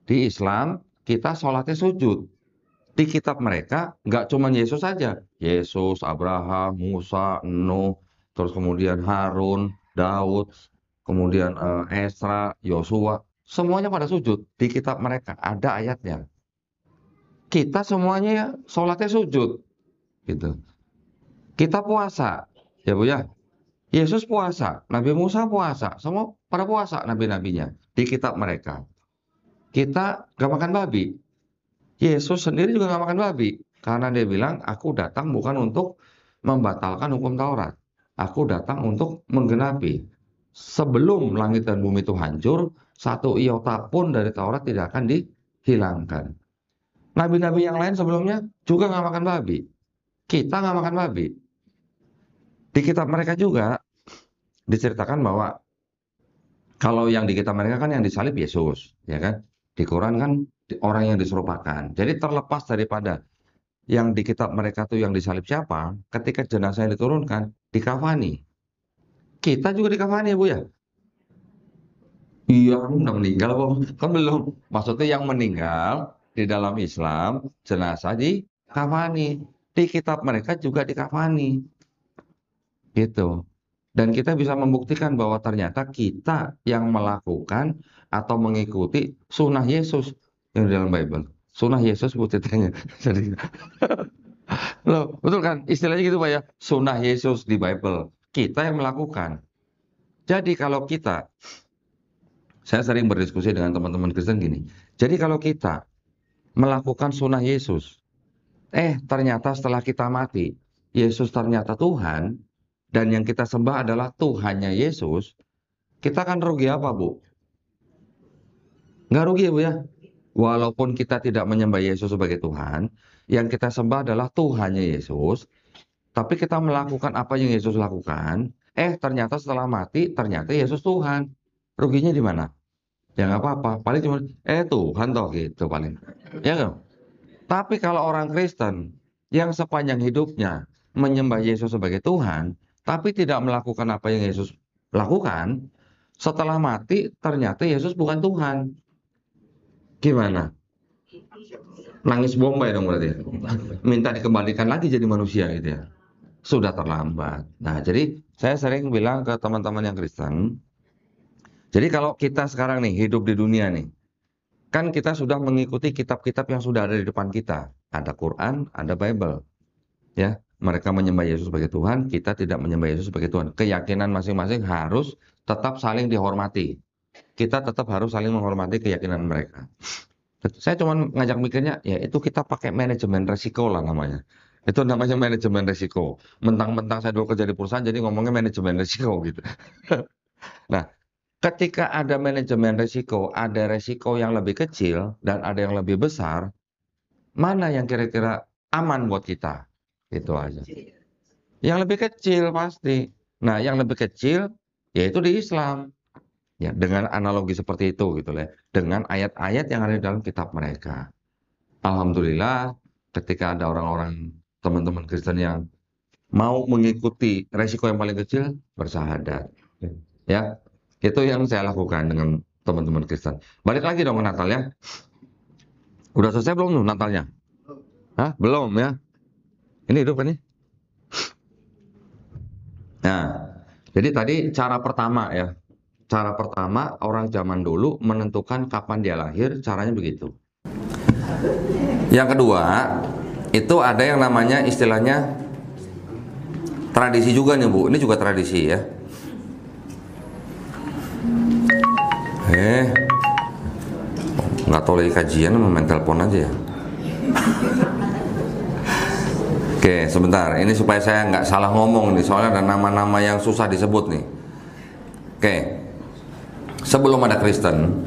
Di Islam kita sholatnya sujud. Di kitab mereka nggak cuma Yesus saja. Yesus, Abraham, Musa, Nuh, terus kemudian Harun, Daud, kemudian Esra, Yosua, semuanya pada sujud. Di kitab mereka ada ayatnya. Kita semuanya ya sholatnya sujud, gitu. Kita puasa, ya Bu ya. Yesus puasa, Nabi Musa puasa, semua pada puasa nabi-nabinya di kitab mereka. Kita gak makan babi. Yesus sendiri juga gak makan babi. Karena dia bilang, aku datang bukan untuk membatalkan hukum Taurat. Aku datang untuk menggenapi. Sebelum langit dan bumi itu hancur, satu iota pun dari Taurat tidak akan dihilangkan. Nabi-nabi yang lain sebelumnya juga gak makan babi. Kita gak makan babi. Di kitab mereka juga diceritakan bahwa kalau yang di kitab mereka kan yang disalib Yesus, ya kan? Di Quran kan orang yang diserupakan. Jadi terlepas daripada yang di kitab mereka tuh yang disalib siapa, ketika jenazah yang diturunkan, dikafani. Kita juga dikafani ya Bu ya? Iya, kan udah meninggal kok. Kan belum. Maksudnya yang meninggal di dalam Islam, jenazah dikafani. Di kitab mereka juga dikafani. Gitu. Dan kita bisa membuktikan bahwa ternyata kita yang melakukan atau mengikuti sunnah Yesus yang di dalam Bible. Sunnah Yesus bu ceritanya. Jadi, loh, betul kan? Istilahnya gitu Pak ya. Sunnah Yesus di Bible. Kita yang melakukan. Jadi kalau kita, saya sering berdiskusi dengan teman-teman Kristen gini. Jadi kalau kita melakukan sunnah Yesus, ternyata setelah kita mati, Yesus ternyata Tuhan, dan yang kita sembah adalah Tuhannya Yesus, kita akan rugi apa, Bu? Nggak rugi ya, Bu ya? Walaupun kita tidak menyembah Yesus sebagai Tuhan, yang kita sembah adalah Tuhannya Yesus, tapi kita melakukan apa yang Yesus lakukan, ternyata setelah mati, ternyata Yesus Tuhan. Ruginya di mana? Ya nggak apa-apa, paling cuma, Tuhan toh gitu paling. Ya nggak? Tapi kalau orang Kristen, yang sepanjang hidupnya menyembah Yesus sebagai Tuhan, tapi tidak melakukan apa yang Yesus lakukan, setelah mati ternyata Yesus bukan Tuhan. Gimana? Nangis bombay dong berarti. Minta dikembalikan lagi jadi manusia gitu ya. Sudah terlambat. Nah, jadi saya sering bilang ke teman-teman yang Kristen, jadi kalau kita sekarang nih hidup di dunia nih, kan kita sudah mengikuti kitab-kitab yang sudah ada di depan kita. Ada Quran, ada Bible. Ya, mereka menyembah Yesus sebagai Tuhan, kita tidak menyembah Yesus sebagai Tuhan. Keyakinan masing-masing harus tetap saling dihormati. Kita tetap harus saling menghormati keyakinan mereka. Saya cuma ngajak mikirnya, ya itu kita pakai manajemen resiko lah namanya. Itu namanya manajemen resiko. Mentang-mentang saya dulu kerja di perusahaan, jadi ngomongnya manajemen resiko gitu. Nah, ketika ada manajemen resiko, ada resiko yang lebih kecil dan ada yang lebih besar, mana yang kira-kira aman buat kita? Itu aja. Yang lebih kecil pasti. Nah, yang lebih kecil yaitu di Islam. Ya, dengan analogi seperti itu gitu ya. Dengan ayat-ayat yang ada di dalam kitab mereka. Alhamdulillah ketika ada orang-orang teman-teman Kristen yang mau mengikuti resiko yang paling kecil, bersahadat. Ya, itu yang saya lakukan dengan teman-teman Kristen. Balik lagi dong ke Natal ya. Udah selesai belum tuh Natalnya? Hah? Belum ya? Ini hidup kan nih? Nah, jadi tadi cara pertama ya. Cara pertama orang zaman dulu menentukan kapan dia lahir, caranya begitu. Yang kedua, itu ada yang namanya istilahnya tradisi juga nih Bu. Ini juga tradisi ya. Nggak tahu lagi kajian, main telepon aja ya. Oke, sebentar. Ini supaya saya nggak salah ngomong nih, soalnya ada nama-nama yang susah disebut nih. Oke, sebelum ada Kristen,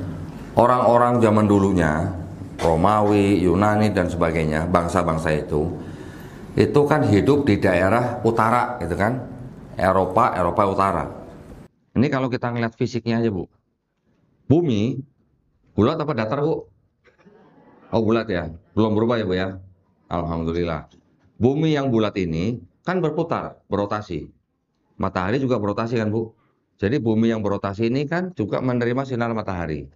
orang-orang zaman dulunya, Romawi, Yunani dan sebagainya, bangsa-bangsa itu kan hidup di daerah utara, gitu kan? Eropa utara. Ini kalau kita ngeliat fisiknya aja Bu. Bumi bulat apa datar Bu? Oh bulat ya, belum berubah ya Bu ya. Alhamdulillah. Bumi yang bulat ini kan berputar, berotasi. Matahari juga berotasi kan Bu. Jadi bumi yang berotasi ini kan juga menerima sinar matahari.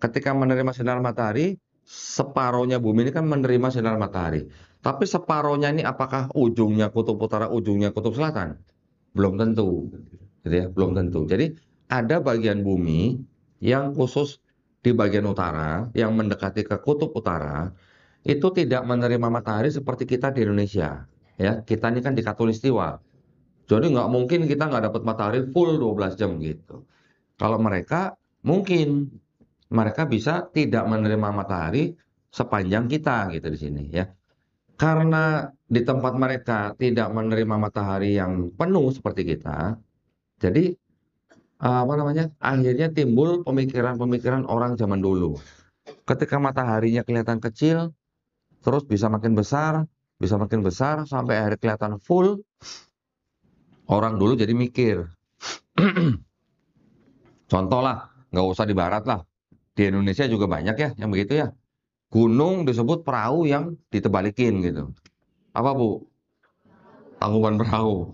Ketika menerima sinar matahari, separohnya bumi ini kan menerima sinar matahari. Tapi separohnya ini apakah ujungnya kutub utara, ujungnya kutub selatan? belum tentu, gitu ya, belum tentu. Jadi ada bagian bumi yang khusus di bagian utara, yang mendekati ke kutub utara, itu tidak menerima matahari seperti kita di Indonesia. Ya, kita ini kan di Khatulistiwa. Jadi nggak mungkin kita nggak dapat matahari full 12 jam gitu. Kalau mereka mungkin mereka bisa tidak menerima matahari sepanjang kita gitu di sini ya. Karena di tempat mereka tidak menerima matahari yang penuh seperti kita, jadi apa namanya? Akhirnya timbul pemikiran-pemikiran orang zaman dulu. Ketika mataharinya kelihatan kecil, terus bisa makin besar sampai akhirnya kelihatan full, orang dulu jadi mikir. Contoh lah, nggak usah di barat lah. Di Indonesia juga banyak ya yang begitu ya. Gunung disebut perahu yang ditebalikin gitu. Apa Bu? Tangkuban perahu.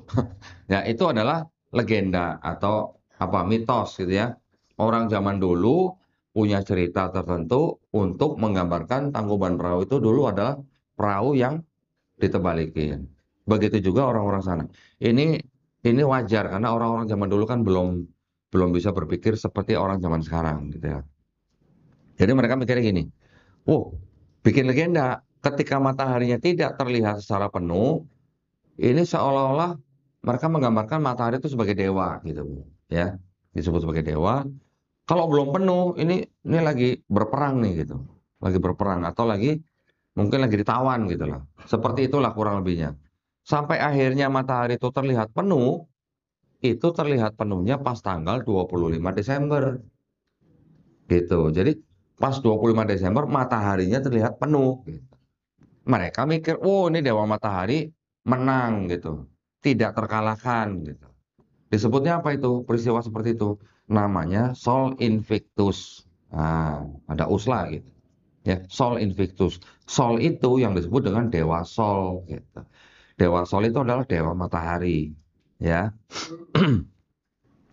Ya, itu adalah legenda atau apa mitos gitu ya. Orang zaman dulu punya cerita tertentu untuk menggambarkan Tangkuban Perahu itu dulu adalah perahu yang ditebalikin. Begitu juga orang-orang sana. Ini ini wajar karena orang-orang zaman dulu kan belum belum bisa berpikir seperti orang zaman sekarang gitu ya. Jadi mereka mikirnya gini, oh, bikin legenda. Ketika mataharinya tidak terlihat secara penuh, ini seolah-olah mereka menggambarkan matahari itu sebagai dewa gitu, Bu. Ya, disebut sebagai dewa. Kalau belum penuh, ini lagi berperang nih gitu. Lagi berperang atau lagi mungkin lagi ditawan gitu lah. Seperti itulah kurang lebihnya. Sampai akhirnya matahari itu terlihat penuh, itu terlihat penuhnya pas tanggal 25 Desember. Gitu. Jadi pas 25 Desember mataharinya terlihat penuh gitu. Mereka mikir, "Oh, ini dewa matahari menang gitu. Tidak terkalahkan gitu." Disebutnya apa itu? Peristiwa seperti itu. Namanya Sol Invictus. Nah, ada usla gitu. Ya, Sol Invictus. Sol itu yang disebut dengan Dewa Sol gitu. Dewa Sol itu adalah dewa matahari. Ya,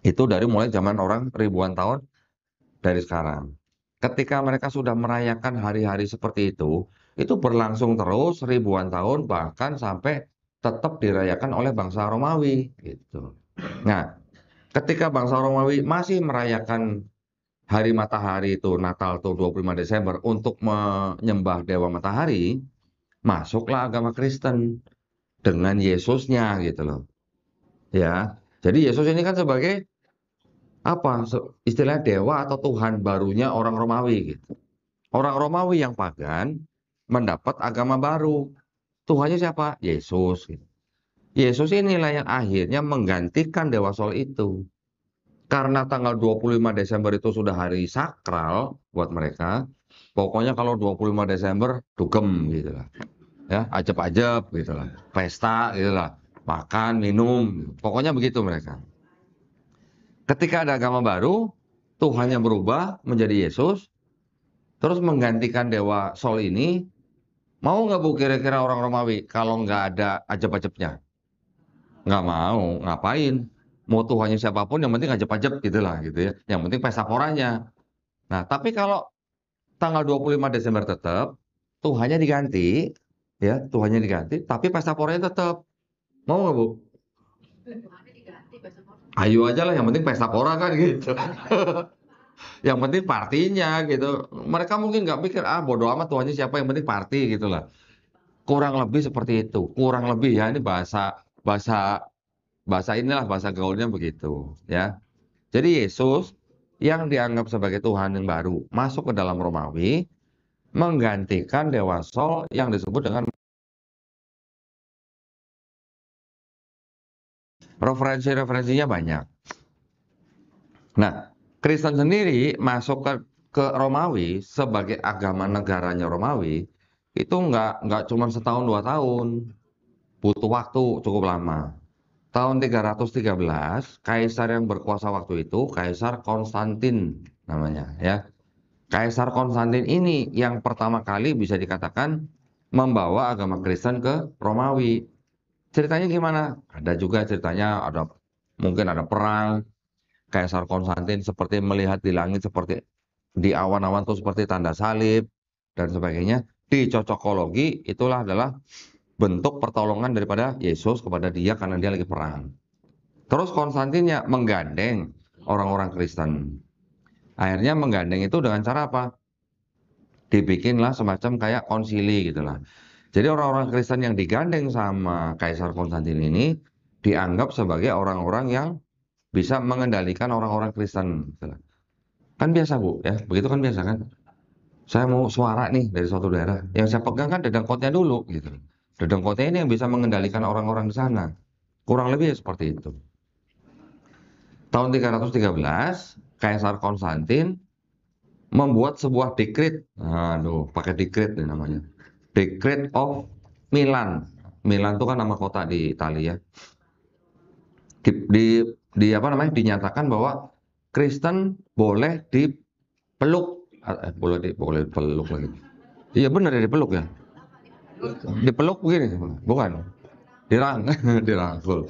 itu dari mulai zaman orang ribuan tahun dari sekarang. Ketika mereka sudah merayakan hari-hari seperti itu berlangsung terus ribuan tahun bahkan sampai tetap dirayakan oleh bangsa Romawi gitu. Nah, ketika bangsa Romawi masih merayakan hari matahari itu Natal tuh 25 Desember untuk menyembah dewa matahari, masuklah agama Kristen dengan Yesusnya gitu loh. Ya. Jadi Yesus ini kan sebagai apa? Istilah dewa atau Tuhan barunya orang Romawi gitu. Orang Romawi yang pagan mendapat agama baru. Tuhannya siapa? Yesus gitu. Yesus inilah yang akhirnya menggantikan Dewa Sol itu. Karena tanggal 25 Desember itu sudah hari sakral buat mereka. Pokoknya kalau 25 Desember dugem gitu lah. Ya, ajab-ajab gitu lah. Pesta gitu lah. Makan, minum, pokoknya begitu mereka. Ketika ada agama baru, Tuhannya berubah menjadi Yesus, terus menggantikan Dewa Sol ini. Mau nggak Bu kira-kira orang Romawi kalau nggak ada ajab-ajabnya? Nggak mau, ngapain? Mau Tuhannya siapapun yang penting ajab-ajab gitu lah gitu ya. Yang penting pesta poranya. Nah, tapi kalau tanggal 25 Desember tetap, Tuhannya diganti, ya Tuhannya diganti, tapi pesta poranya tetap. Mau nggak Bu? Ayo aja lah, yang penting pesta pora kan gitu. Yang penting partinya gitu. Mereka mungkin nggak pikir, ah bodo amat Tuhannya siapa, yang penting party gitu lah. Kurang lebih seperti itu. Kurang lebih ya, ini bahasa bahasa bahasa inilah bahasa gaulnya begitu ya. Jadi Yesus yang dianggap sebagai Tuhan yang baru masuk ke dalam Romawi menggantikan Dewa Sol yang disebut dengan referensinya banyak. Nah, Kristen sendiri masuk ke Romawi sebagai agama negaranya Romawi itu nggak cuma setahun 2 tahun, butuh waktu cukup lama. Tahun 313, kaisar yang berkuasa waktu itu, Kaisar Konstantin namanya ya. Kaisar Konstantin ini yang pertama kali bisa dikatakan membawa agama Kristen ke Romawi. Ceritanya gimana? Ada juga ceritanya, mungkin ada perang. Kaisar Konstantin seperti melihat di langit seperti di awan-awan itu seperti tanda salib dan sebagainya. Di cocokologi itulah adalah bentuk pertolongan daripada Yesus kepada dia karena dia lagi perang. Terus Konstantinnya menggandeng orang-orang Kristen. Akhirnya menggandeng itu dengan cara apa? Dibikinlah semacam kayak konsili gitulah. Jadi orang-orang Kristen yang digandeng sama Kaisar Konstantin ini dianggap sebagai orang-orang yang bisa mengendalikan orang-orang Kristen. Gitulah. Kan biasa Bu, ya begitu kan biasa kan? Saya mau suara nih dari suatu daerah, yang saya pegang kan dedengkotnya dulu gitu. Dedengkotnya ini yang bisa mengendalikan orang-orang di sana. Kurang lebih seperti itu. Tahun 313, Kaisar Konstantin membuat sebuah dekret. Aduh, pakai dekret nih namanya. Decree of Milan. Milan itu kan nama kota di Italia. Di, di, apa namanya? Dinyatakan bahwa Kristen boleh dipeluk. Boleh dipeluk lagi. Iya benar ya dipeluk ya. Dipeluk begini, bukan? Dirangkul.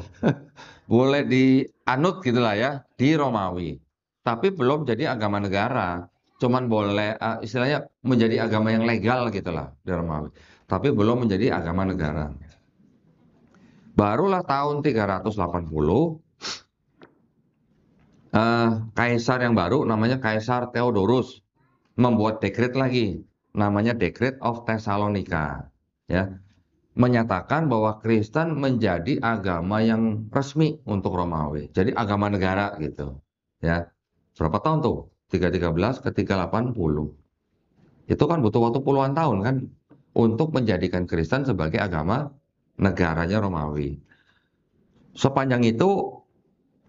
Boleh dianut gitulah ya di Romawi. Tapi belum jadi agama negara. Cuman boleh istilahnya menjadi agama yang legal gitulah di Romawi. Tapi belum menjadi agama negara. Barulah tahun 380 kaisar yang baru namanya Kaisar Theodorus membuat dekret lagi namanya Decree of Thessalonica ya, menyatakan bahwa Kristen menjadi agama yang resmi untuk Romawi. Jadi agama negara gitu. Ya. Berapa tahun tuh? 313 ke 380. Itu kan butuh waktu puluhan tahun kan untuk menjadikan Kristen sebagai agama negaranya Romawi. Sepanjang itu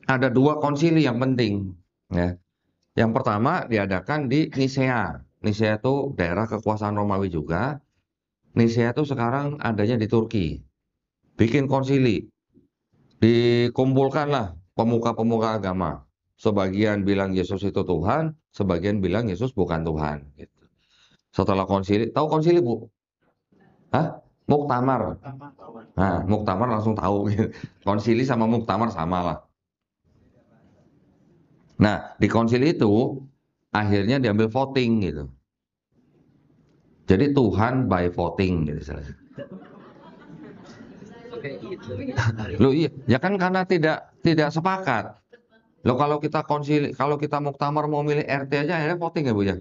ada dua konsili yang penting ya. Yang pertama diadakan di Nisea. Nisea itu daerah kekuasaan Romawi juga. Nisea itu sekarang adanya di Turki. Bikin konsili, dikumpulkanlah pemuka-pemuka agama. Sebagian bilang Yesus itu Tuhan, sebagian bilang Yesus bukan Tuhan. Gitu. Setelah konsili, tahu konsili Bu? Hah? Muktamar. Nah, muktamar langsung tahu. Konsili sama muktamar sama lah. Nah, di konsili itu akhirnya diambil voting gitu. Jadi Tuhan by voting gitu. Loh iya, ya kan karena tidak sepakat. Loh kalau kita konsili, kalau kita muktamar mau milih RT aja akhirnya voting ya Bu ya.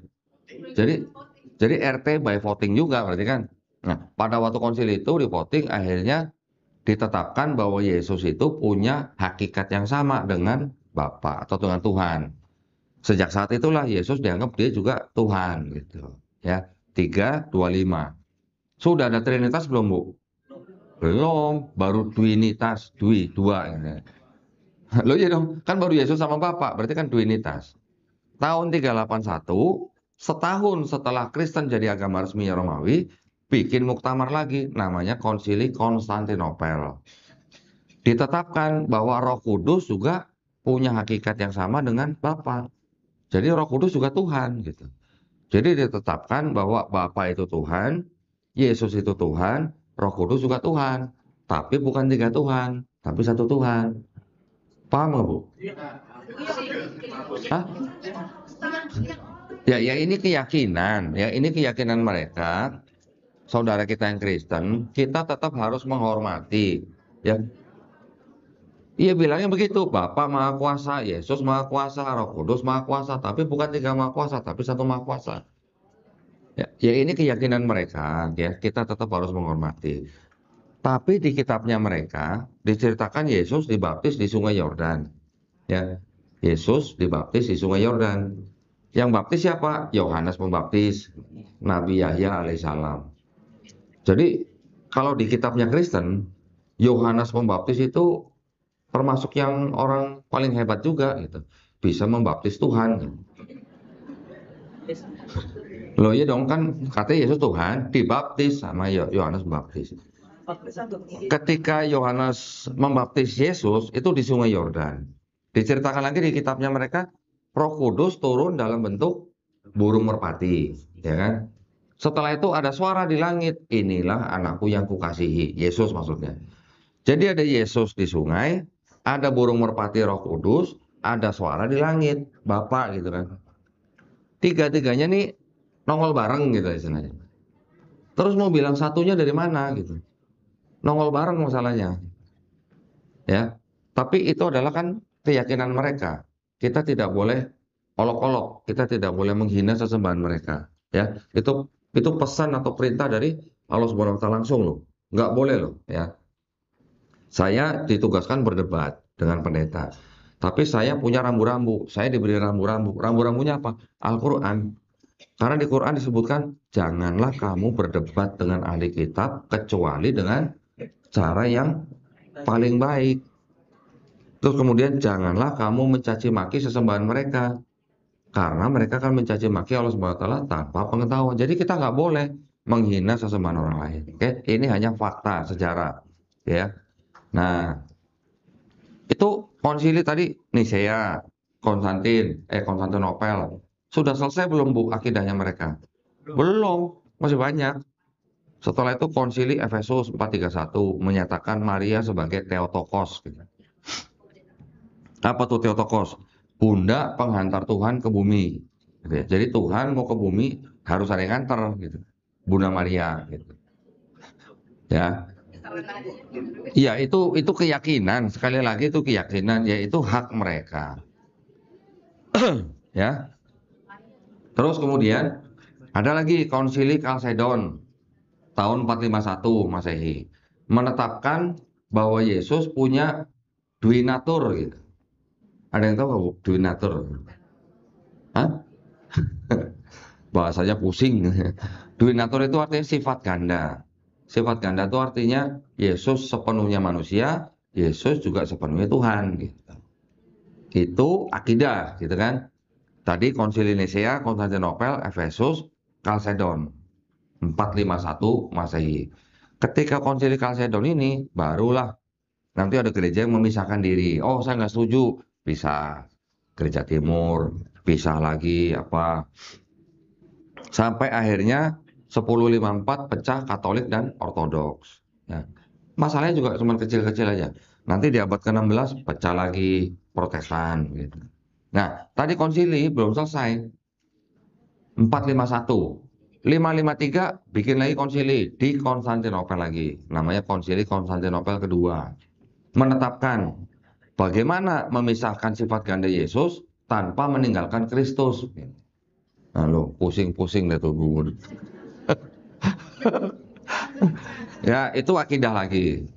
Jadi jadi RT by voting juga berarti kan. Nah, pada waktu konsili itu di voting akhirnya ditetapkan bahwa Yesus itu punya hakikat yang sama dengan Bapa atau dengan Tuhan. Sejak saat itulah Yesus dianggap dia juga Tuhan gitu. Ya, 3, 2, 5. Sudah ada Trinitas belum Bu? Belum, baru Duinitas, dua. Loh iya dong, kan baru Yesus sama Bapak, berarti kan Duinitas. Tahun 381, setahun setelah Kristen jadi agama resmi Romawi, bikin muktamar lagi, namanya Konsili Konstantinopel. Ditetapkan bahwa Roh Kudus juga punya hakikat yang sama dengan Bapa. Jadi Roh Kudus juga Tuhan gitu. Jadi ditetapkan bahwa Bapa itu Tuhan, Yesus itu Tuhan, Roh Kudus juga Tuhan. Tapi bukan tiga Tuhan, tapi satu Tuhan. Paham nggak Bu? Hah? Ya ini keyakinan, ya ini keyakinan mereka. Saudara kita yang Kristen, kita tetap harus menghormati. Ya, iya bilangnya begitu, Bapa Maha Kuasa, Yesus Maha Kuasa, Roh Kudus Maha Kuasa, tapi bukan tiga Maha Kuasa, tapi satu Maha Kuasa. Ya ini keyakinan mereka, ya kita tetap harus menghormati. Tapi di kitabnya mereka diceritakan Yesus dibaptis di Sungai Yordan. Ya, Yesus dibaptis di Sungai Yordan. Yang baptis siapa? Yohanes Pembaptis, Nabi Yahya alaihissalam. Jadi kalau di kitabnya Kristen, Yohanes Pembaptis itu termasuk yang orang paling hebat juga gitu. Bisa membaptis Tuhan. Loh iya dong kan katanya Yesus Tuhan dibaptis sama Yohanes Pembaptis. Ketika Yohanes membaptis Yesus itu di Sungai Yordan. Diceritakan lagi di kitabnya mereka, Roh Kudus turun dalam bentuk burung merpati, ya kan? Setelah itu ada suara di langit, inilah anakku yang kukasihi, Yesus maksudnya. Jadi ada Yesus di sungai, ada burung merpati Roh Kudus, ada suara di langit, Bapak gitu kan. Tiga-tiganya nih nongol bareng gitu istilahnya. Terus mau bilang satunya dari mana gitu. Nongol bareng masalahnya. Ya. Tapi itu adalah kan keyakinan mereka. Kita tidak boleh olok-olok, kita tidak boleh menghina sesembahan mereka. Ya, itu pesan atau perintah dari Allah Subhanahu wa taala langsung loh. Nggak boleh loh, ya. Saya ditugaskan berdebat dengan pendeta. Tapi saya punya rambu-rambu, saya diberi rambu-rambu. Rambu-rambunya apa? Al-Quran. Karena di Quran disebutkan, janganlah kamu berdebat dengan ahli kitab, kecuali dengan cara yang paling baik. Terus kemudian, janganlah kamu mencaci maki sesembahan mereka. Karena mereka akan mencaci maki Allah Subhanahu wa taala tanpa pengetahuan. Jadi kita nggak boleh menghina sesembahan orang lain. Oke, ini hanya fakta sejarah. Ya. Nah, itu konsili tadi Nisea, Konstantinopel. Sudah selesai belum Bu akidahnya mereka? Belum, masih banyak. Setelah itu konsili Efesus 431 menyatakan Maria sebagai Theotokos. Gitu. Apa tuh Theotokos? Bunda penghantar Tuhan ke bumi. Gitu ya. Jadi Tuhan mau ke bumi harus ada yang nganter. Gitu. Bunda Maria. Gitu. Ya, iya itu keyakinan. Sekali lagi itu keyakinan, yaitu hak mereka. Ya. Terus kemudian ada lagi konsili Kalsedon tahun 451 Masehi menetapkan bahwa Yesus punya duinatur gitu. Ada yang tahu nggak Bu duinatur? Hah? Bahasanya pusing. Duinatur itu artinya sifat ganda. Sifat ganda itu artinya Yesus sepenuhnya manusia, Yesus juga sepenuhnya Tuhan gitu. Itu akidah gitu kan. Tadi konsili Nisea, Konstantinopel, Efesus, Kalsedon 451 Masehi. Ketika konsili Kalsedon ini barulah nanti ada gereja yang memisahkan diri. Oh, saya nggak setuju. Bisa gereja timur, pisah lagi apa. Sampai akhirnya 1054 pecah Katolik dan Ortodoks. Ya. Masalahnya juga cuma kecil-kecil aja. Nanti di abad ke-16 pecah lagi Protestan gitu. Nah, tadi konsili belum selesai. 451. 553 bikin lagi konsili di Konstantinopel lagi. Namanya konsili Konstantinopel kedua. Menetapkan bagaimana memisahkan sifat ganda Yesus tanpa meninggalkan Kristus. Nah, lo pusing-pusing deh tuh gugur. Ya, itu akidah lagi.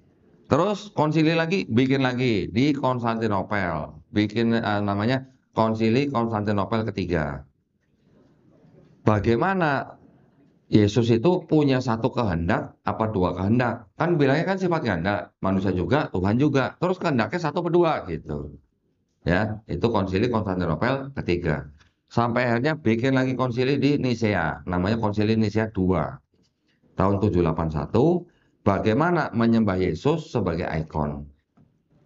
Terus konsili lagi, bikin lagi di Konstantinopel. Bikin namanya konsili Konstantinopel ketiga. Bagaimana Yesus itu punya satu kehendak apa dua kehendak? Kan bilangnya kan sifat ganda, manusia juga, Tuhan juga. Terus kehendaknya satu apa dua gitu. Ya, itu konsili Konstantinopel ketiga. Sampai akhirnya bikin lagi konsili di Nisea, namanya konsili Nisea II tahun 781. Bagaimana menyembah Yesus sebagai ikon.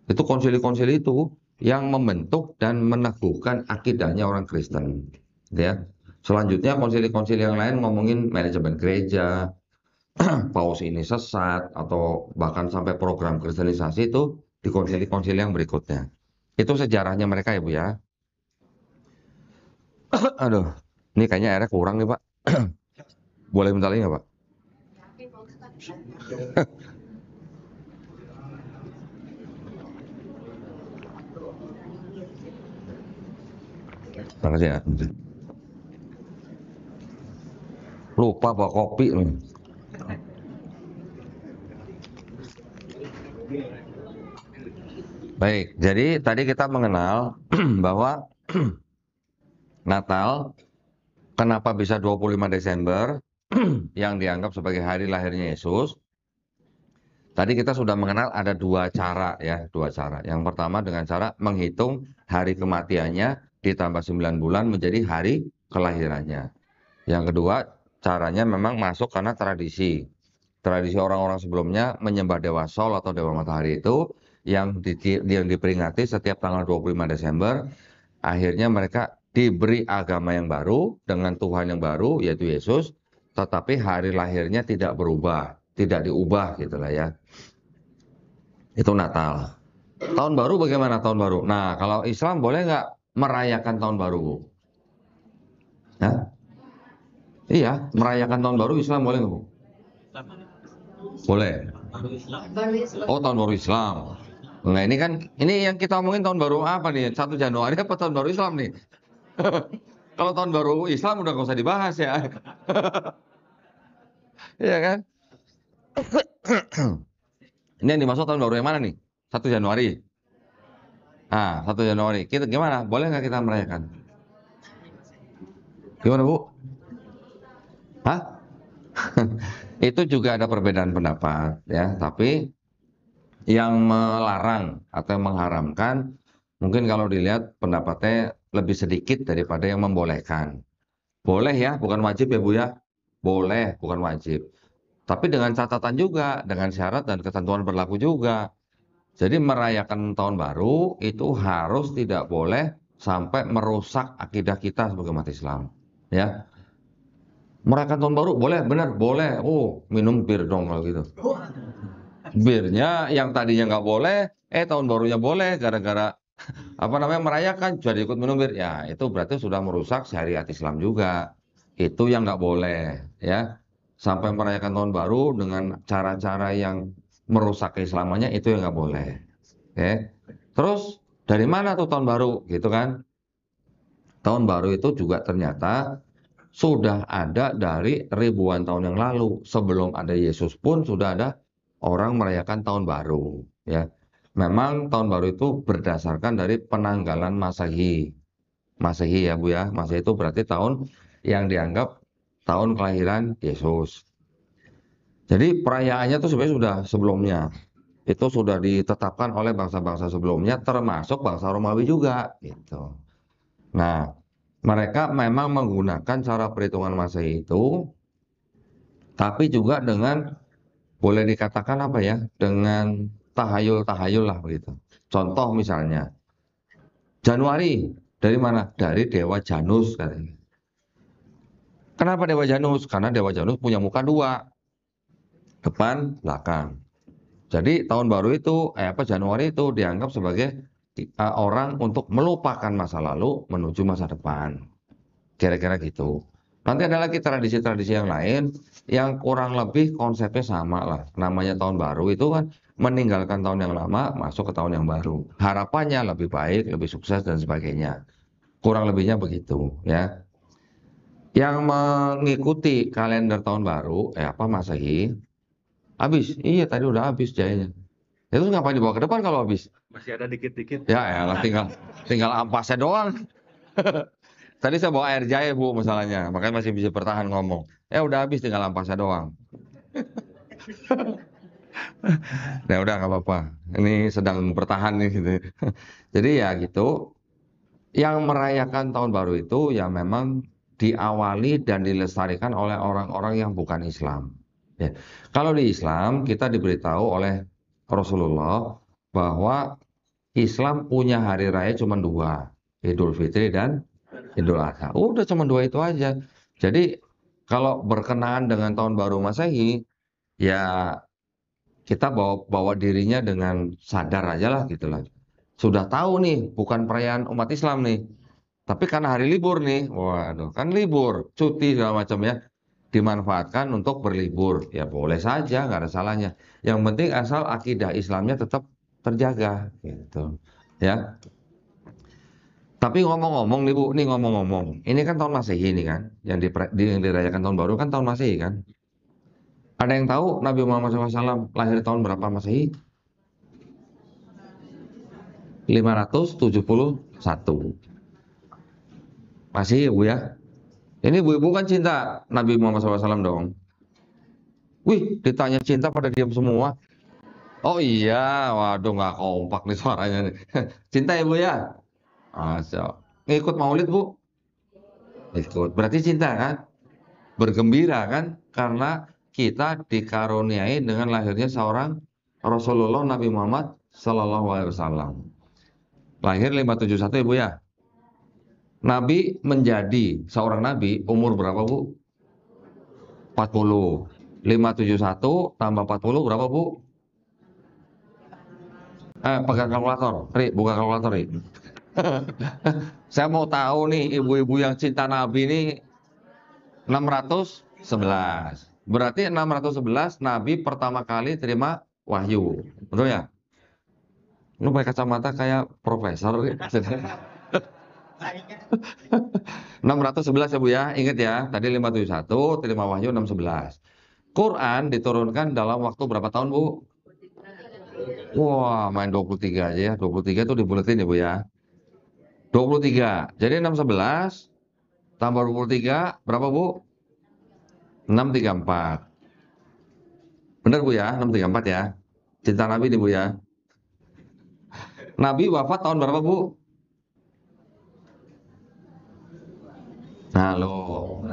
Itu konsili-konsili itu yang membentuk dan meneguhkan akidahnya orang Kristen. Ya. Selanjutnya konsili-konsili yang lain ngomongin manajemen gereja, paus ini sesat, atau bahkan sampai program kristenisasi itu di konsili-konsili yang berikutnya. Itu sejarahnya mereka ya Bu ya. Aduh, ini kayaknya airnya kurang nih Pak. Boleh minta lagi nggak Pak? Makasih ya. Lupa bawa kopi nih. Baik, jadi tadi kita mengenal bahwa Natal kenapa bisa 25 Desember yang dianggap sebagai hari lahirnya Yesus. Tadi kita sudah mengenal ada dua cara ya, dua cara. Yang pertama dengan cara menghitung hari kematiannya ditambah 9 bulan menjadi hari kelahirannya. Yang kedua, caranya memang masuk karena tradisi. Tradisi orang-orang sebelumnya menyembah Dewa Sol atau Dewa Matahari itu yang diperingati setiap tanggal 25 Desember. Akhirnya mereka diberi agama yang baru dengan Tuhan yang baru yaitu Yesus, tetapi hari lahirnya tidak berubah, tidak diubah gitulah ya. Itu Natal. Tahun baru bagaimana tahun baru? Nah, kalau Islam boleh nggak merayakan tahun baru? Nah, iya, merayakan tahun baru Islam boleh nggak Bu? Boleh. Oh, tahun baru Islam. Nah ini kan, ini yang kita omongin tahun baru apa nih? 1 Januari apa tahun baru Islam nih? Kalau tahun baru Islam udah nggak usah dibahas ya. Iya kan? Ini yang dimaksud tahun baru yang mana nih? 1 Januari. 1 Januari. Kita gimana? Boleh nggak kita merayakan? Gimana Bu? Hah? Itu juga ada perbedaan pendapat ya. Tapi yang melarang atau yang mengharamkan, mungkin kalau dilihat pendapatnya lebih sedikit daripada yang membolehkan. Boleh ya, bukan wajib ya Bu ya. Boleh, bukan wajib. Tapi dengan catatan juga, dengan syarat dan ketentuan berlaku juga. Jadi merayakan tahun baru itu harus tidak boleh sampai merusak akidah kita sebagai umat Islam. Ya, merayakan tahun baru boleh, benar, boleh. Oh, minum bir dong kalau gitu. Birnya yang tadinya nggak boleh, tahun barunya boleh gara-gara apa namanya merayakan jadi ikut minum bir. Ya, itu berarti sudah merusak syariat Islam juga. Itu yang nggak boleh, ya. Sampai merayakan tahun baru dengan cara-cara yang merusak keislamannya itu yang nggak boleh. Oke. Terus dari mana tuh tahun baru gitu kan? Tahun baru itu juga ternyata sudah ada dari ribuan tahun yang lalu. Sebelum ada Yesus pun sudah ada orang merayakan tahun baru, ya. Memang tahun baru itu berdasarkan dari penanggalan Masehi. Masehi ya Bu ya. Masehi itu berarti tahun yang dianggap tahun kelahiran Yesus. Jadi perayaannya itu sebenarnya sudah sebelumnya. Itu sudah ditetapkan oleh bangsa-bangsa sebelumnya termasuk bangsa Romawi juga gitu. Nah, mereka memang menggunakan cara perhitungan Masehi itu tapi juga dengan boleh dikatakan apa ya? Dengan tahayul-tahayul lah begitu. Contoh misalnya Januari dari mana? Dari Dewa Janus katanya. Kenapa Dewa Janus? Karena Dewa Janus punya muka dua, depan, belakang. Jadi tahun baru itu, Januari itu dianggap sebagai orang untuk melupakan masa lalu menuju masa depan. Kira-kira gitu. Nanti ada lagi tradisi-tradisi yang lain yang kurang lebih konsepnya sama lah. Namanya tahun baru itu kan meninggalkan tahun yang lama, masuk ke tahun yang baru. Harapannya lebih baik, lebih sukses dan sebagainya. Kurang lebihnya begitu ya. Yang mengikuti kalender tahun baru, Masehi, habis. Iya tadi udah habis jayanya. Itu ngapain dibawa ke depan kalau habis? Masih ada dikit-dikit. Ya elah tinggal ampasnya doang. Tadi saya bawa air jahe Bu masalahnya, makanya masih bisa bertahan ngomong. Udah habis tinggal ampasnya doang. Nah udah nggak apa-apa. Ini sedang bertahan nih gitu. Jadi ya gitu. Yang merayakan tahun baru itu ya memang diawali dan dilestarikan oleh orang-orang yang bukan Islam. Ya. Kalau di Islam kita diberitahu oleh Rasulullah bahwa Islam punya hari raya cuma dua, Idul Fitri dan Idul Adha. Udah cuma dua itu aja. Jadi kalau berkenaan dengan tahun baru Masehi, ya kita bawa dirinya dengan sadar aja lah gitu lah. Sudah tahu nih, bukan perayaan umat Islam nih. Tapi karena hari libur nih, waduh, kan libur, cuti segala macam ya, dimanfaatkan untuk berlibur. Ya boleh saja, nggak ada salahnya. Yang penting asal akidah Islamnya tetap terjaga, gitu. Ya. Tapi ngomong-ngomong nih Bu, nih ngomong-ngomong, ini kan tahun Masehi ini kan, yang dirayakan tahun baru kan tahun Masehi kan. Ada yang tahu Nabi Muhammad SAW lahir tahun berapa Masehi? 571. Masih ya Bu ya? Ini Bu-ibu kan cinta Nabi Muhammad SAW dong. Wih, ditanya cinta pada diam semua. Oh iya, waduh nggak kompak nih suaranya nih. Cinta ya Bu ya? Masa. Ngikut maulid Bu? Ikut. Berarti cinta kan? Bergembira kan? Karena kita dikaruniai dengan lahirnya seorang Rasulullah Nabi Muhammad Sallallahu Alaihi Wasallam. Lahir 571 ya Bu ya? Nabi menjadi seorang nabi umur berapa Bu? 40. 571 tambah 40 berapa Bu? Pegang kalkulator. Ri, buka kalkulator Ri. Saya mau tahu nih ibu-ibu yang cinta Nabi ini 611. Berarti 611 Nabi pertama kali terima wahyu. Betul ya? Lu pakai kacamata kayak profesor. 611 ya Bu ya, ingat ya. Tadi 571, terima wahyu 611. Quran diturunkan dalam waktu berapa tahun Bu? Wah, main 23 aja ya. 23 itu dibuletin ya Bu ya. 23. Jadi 611 tambah 23 berapa Bu? 634. Benar Bu ya, 634 ya. Cinta Nabi nih Bu ya. Nabi wafat tahun berapa Bu? Nah lo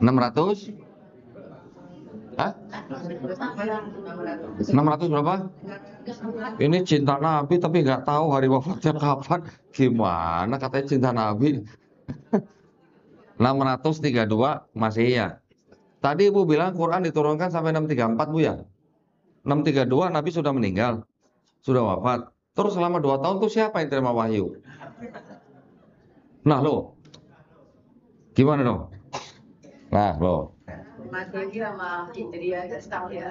600? Hah? 600 berapa? Ini cinta Nabi tapi nggak tahu hari wafatnya kapan. Gimana katanya cinta Nabi? 632 Masehi ya. Tadi Ibu bilang Quran diturunkan sampai 634 Bu ya. 632 Nabi sudah meninggal, sudah wafat. Terus selama 2 tahun tuh siapa yang terima wahyu? Nah lo, gimana dong? Nah lo.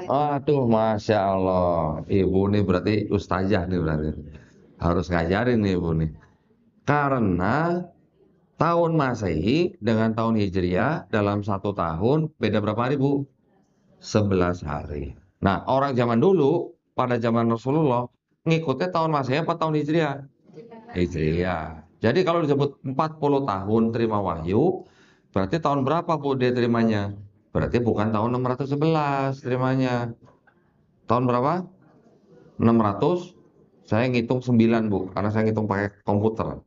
Aduh, Masya Allah. Ibu nih berarti ustazah nih berarti. Harus ngajarin nih Ibu nih. Karena tahun Masehi dengan tahun Hijriah dalam 1 tahun beda berapa hari Bu? 11 hari. Nah, orang zaman dulu, pada zaman Rasulullah, ngikutnya tahun Masehi apa tahun Hijriah? Hijriah. Jadi kalau disebut 40 tahun terima wahyu, berarti tahun berapa Bu dia terimanya? Berarti bukan tahun 611 terimanya. Tahun berapa? 600. Saya ngitung 9 Bu, karena saya ngitung pakai komputer.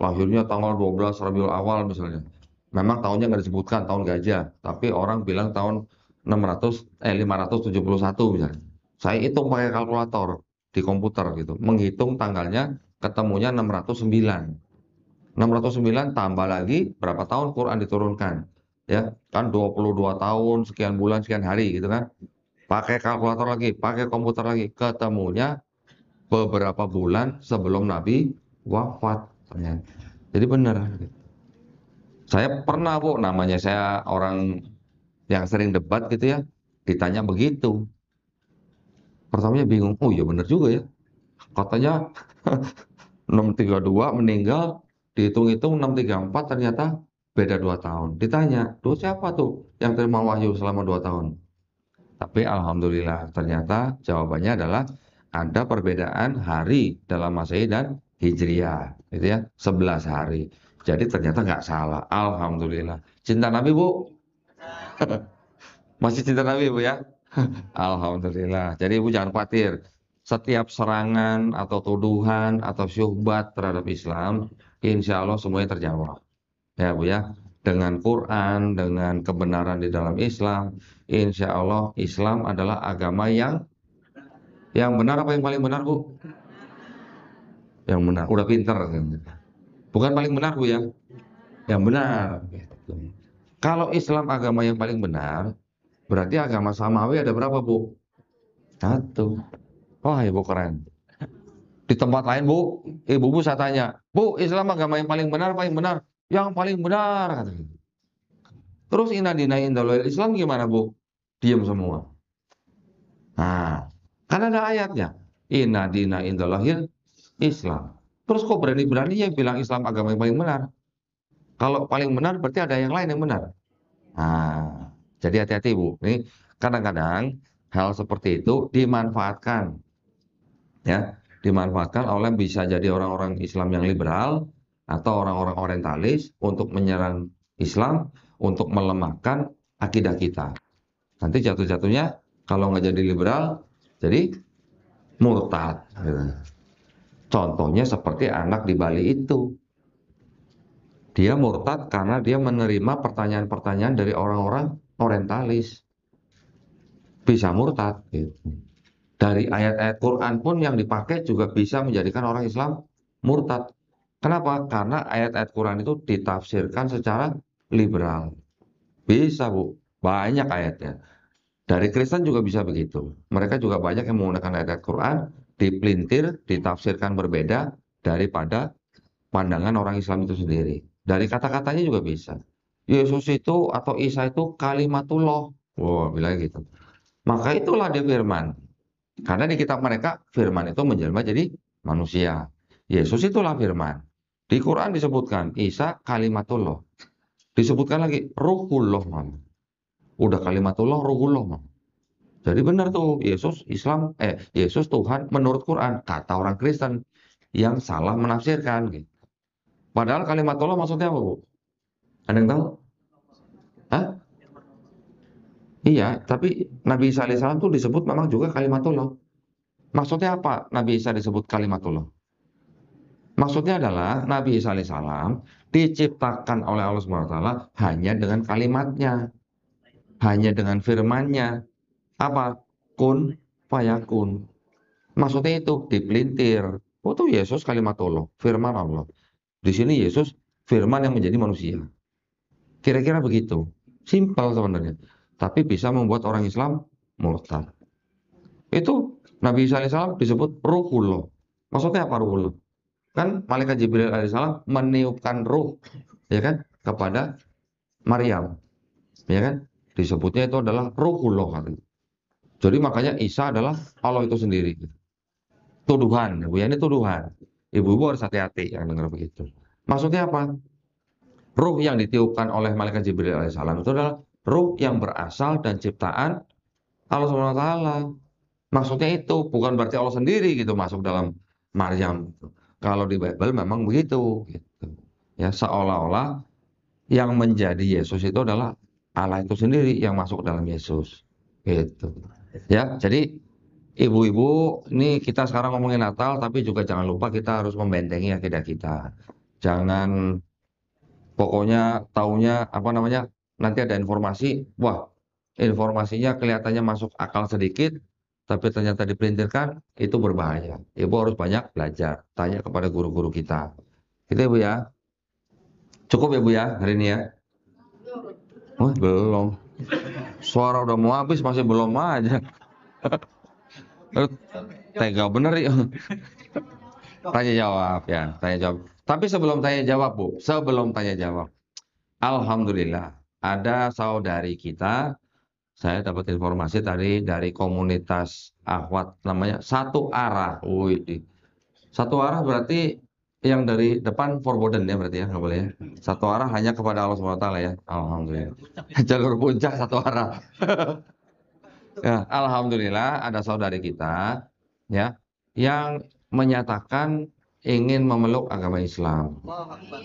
Lahirnya tanggal 12 Rabiul Awal misalnya. Memang tahunnya nggak disebutkan tahun gajah, tapi orang bilang tahun 571 misalnya. Saya hitung pakai kalkulator di komputer gitu, menghitung tanggalnya ketemunya 609. 609 tambah lagi berapa tahun Quran diturunkan. Ya, kan 22 tahun, sekian bulan, sekian hari gitu kan. Pakai kalkulator lagi, pakai komputer lagi, ketemunya beberapa bulan sebelum Nabi wafat. Jadi benar. Saya pernah Bu, namanya saya orang yang sering debat gitu ya, ditanya begitu. Pertamanya bingung, oh iya benar juga ya. Katanya 632 meninggal, dihitung-hitung 634 ternyata beda 2 tahun. Ditanya, tuh siapa tuh yang terima wahyu selama 2 tahun? Tapi alhamdulillah ternyata jawabannya adalah ada perbedaan hari dalam Masehi dan Hijriah, gitu ya, 11 hari. Jadi ternyata nggak salah, alhamdulillah. Cinta Nabi Bu? Masih cinta Nabi Bu ya? Alhamdulillah. Jadi Ibu jangan khawatir. Setiap serangan atau tuduhan atau syubhat terhadap Islam, insya Allah semuanya terjawab. Ya Bu ya. Dengan Quran, dengan kebenaran di dalam Islam, insya Allah Islam adalah agama yang benar apa yang paling benar Bu? Yang benar. Udah pinter. Bukan paling benar Bu ya. Yang benar. Kalau Islam agama yang paling benar, berarti agama samawi ada berapa Bu? Satu. Wah Ibu keren. Di tempat lain Bu, ibu-ibu saya tanya, Bu, Islam agama yang paling benar, paling benar? Yang paling benar, katanya. Terus inna indalil Islam gimana Bu? Diam semua. Nah, kan ada ayatnya. Inna indalil Islam. Terus kok berani-beraninya bilang Islam agama yang paling benar? Kalau paling benar berarti ada yang lain yang benar. Nah, jadi hati-hati Bu. Ini kadang-kadang hal seperti itu dimanfaatkan, ya, dimanfaatkan oleh bisa jadi orang-orang Islam yang liberal atau orang-orang orientalis untuk menyerang Islam, untuk melemahkan akidah kita. Nanti jatuh-jatuhnya kalau nggak jadi liberal, jadi murtad. Gitu. Contohnya seperti anak di Bali itu. Dia murtad karena dia menerima pertanyaan-pertanyaan dari orang-orang orientalis. Bisa murtad. Gitu. Dari ayat-ayat Quran pun yang dipakai juga bisa menjadikan orang Islam murtad. Kenapa? Karena ayat-ayat Quran itu ditafsirkan secara liberal. Bisa Bu, banyak ayatnya. Dari Kristen juga bisa begitu. Mereka juga banyak yang menggunakan ayat-ayat Quran, dipelintir, ditafsirkan berbeda daripada pandangan orang Islam itu sendiri. Dari kata-katanya juga bisa. Yesus itu atau Isa itu kalimatullah. Wah, bilang gitu. Maka itulah dia firman. Karena di kitab mereka firman itu menjelma jadi manusia. Yesus itulah firman. Di Quran disebutkan Isa kalimatullah. Disebutkan lagi ruhullah. Udah kalimatullah ruhullah. Jadi benar tuh Yesus Tuhan menurut Quran, kata orang Kristen yang salah menafsirkan gitu. Padahal kalimatullah maksudnya apa, Bu? Ada yang tahu? Hah? Iya, tapi Nabi Isa alaihissalam tuh disebut memang juga kalimatullah. Maksudnya apa Nabi Isa disebut kalimatullah? Maksudnya adalah Nabi Isa alaihissalam diciptakan oleh Allah Subhanahu wa taala hanya dengan kalimatnya, hanya dengan firman-Nya. Apa? Kun fayakun. Maksudnya itu dipelintir. Oh tuh Yesus kalimatullah, firman Allah. Di sini Yesus firman yang menjadi manusia. Kira-kira begitu. Simpel sebenarnya. Tapi bisa membuat orang Islam murtad. Itu Nabi Isa alaihissalam disebut ruhullah. Maksudnya apa ruhullah? Kan malaikat Jibril alaihissalam meniupkan ruh, ya kan, kepada Maryam, ya kan? Disebutnya itu adalah ruhullah. Jadi makanya Isa adalah Allah itu sendiri. Tuduhan, Bu ya, ini tuduhan. Ibu-ibu harus hati-hati yang dengar begitu. Maksudnya apa? Ruh yang ditiupkan oleh malaikat Jibril alaihissalam itu adalah ruh yang berasal dan ciptaan Allah Subhanahu wa taala. Maksudnya itu bukan berarti Allah sendiri gitu masuk dalam Maryam. Kalau di Bible memang begitu gitu. Ya, seolah-olah yang menjadi Yesus itu adalah Allah itu sendiri yang masuk dalam Yesus. Gitu. Ya, jadi ibu-ibu, ini kita sekarang ngomongin Natal, tapi juga jangan lupa kita harus membentengi akidah kita. Jangan pokoknya taunya apa namanya, nanti ada informasi, wah informasinya kelihatannya masuk akal sedikit, tapi ternyata dipelintirkan, itu berbahaya. Ibu harus banyak belajar, tanya kepada guru-guru kita. Gitu ya Bu ya. Cukup ya Bu ya hari ini ya. Oh, belum. Suara udah mau habis masih belum aja. Tega bener ya. Tanya jawab ya, tanya jawab. Tapi sebelum tanya jawab Bu, sebelum tanya jawab, alhamdulillah ada saudari kita, saya dapat informasi tadi dari komunitas Akhwat namanya Satu Arah. Wih, Satu Arah berarti yang dari depan forbidden ya berarti ya, nggak boleh ya. Satu arah hanya kepada Allah Subhanahu wa taala ya. Alhamdulillah. Jalur puncak satu arah. Ya, alhamdulillah ada saudari kita ya yang menyatakan ingin memeluk agama Islam.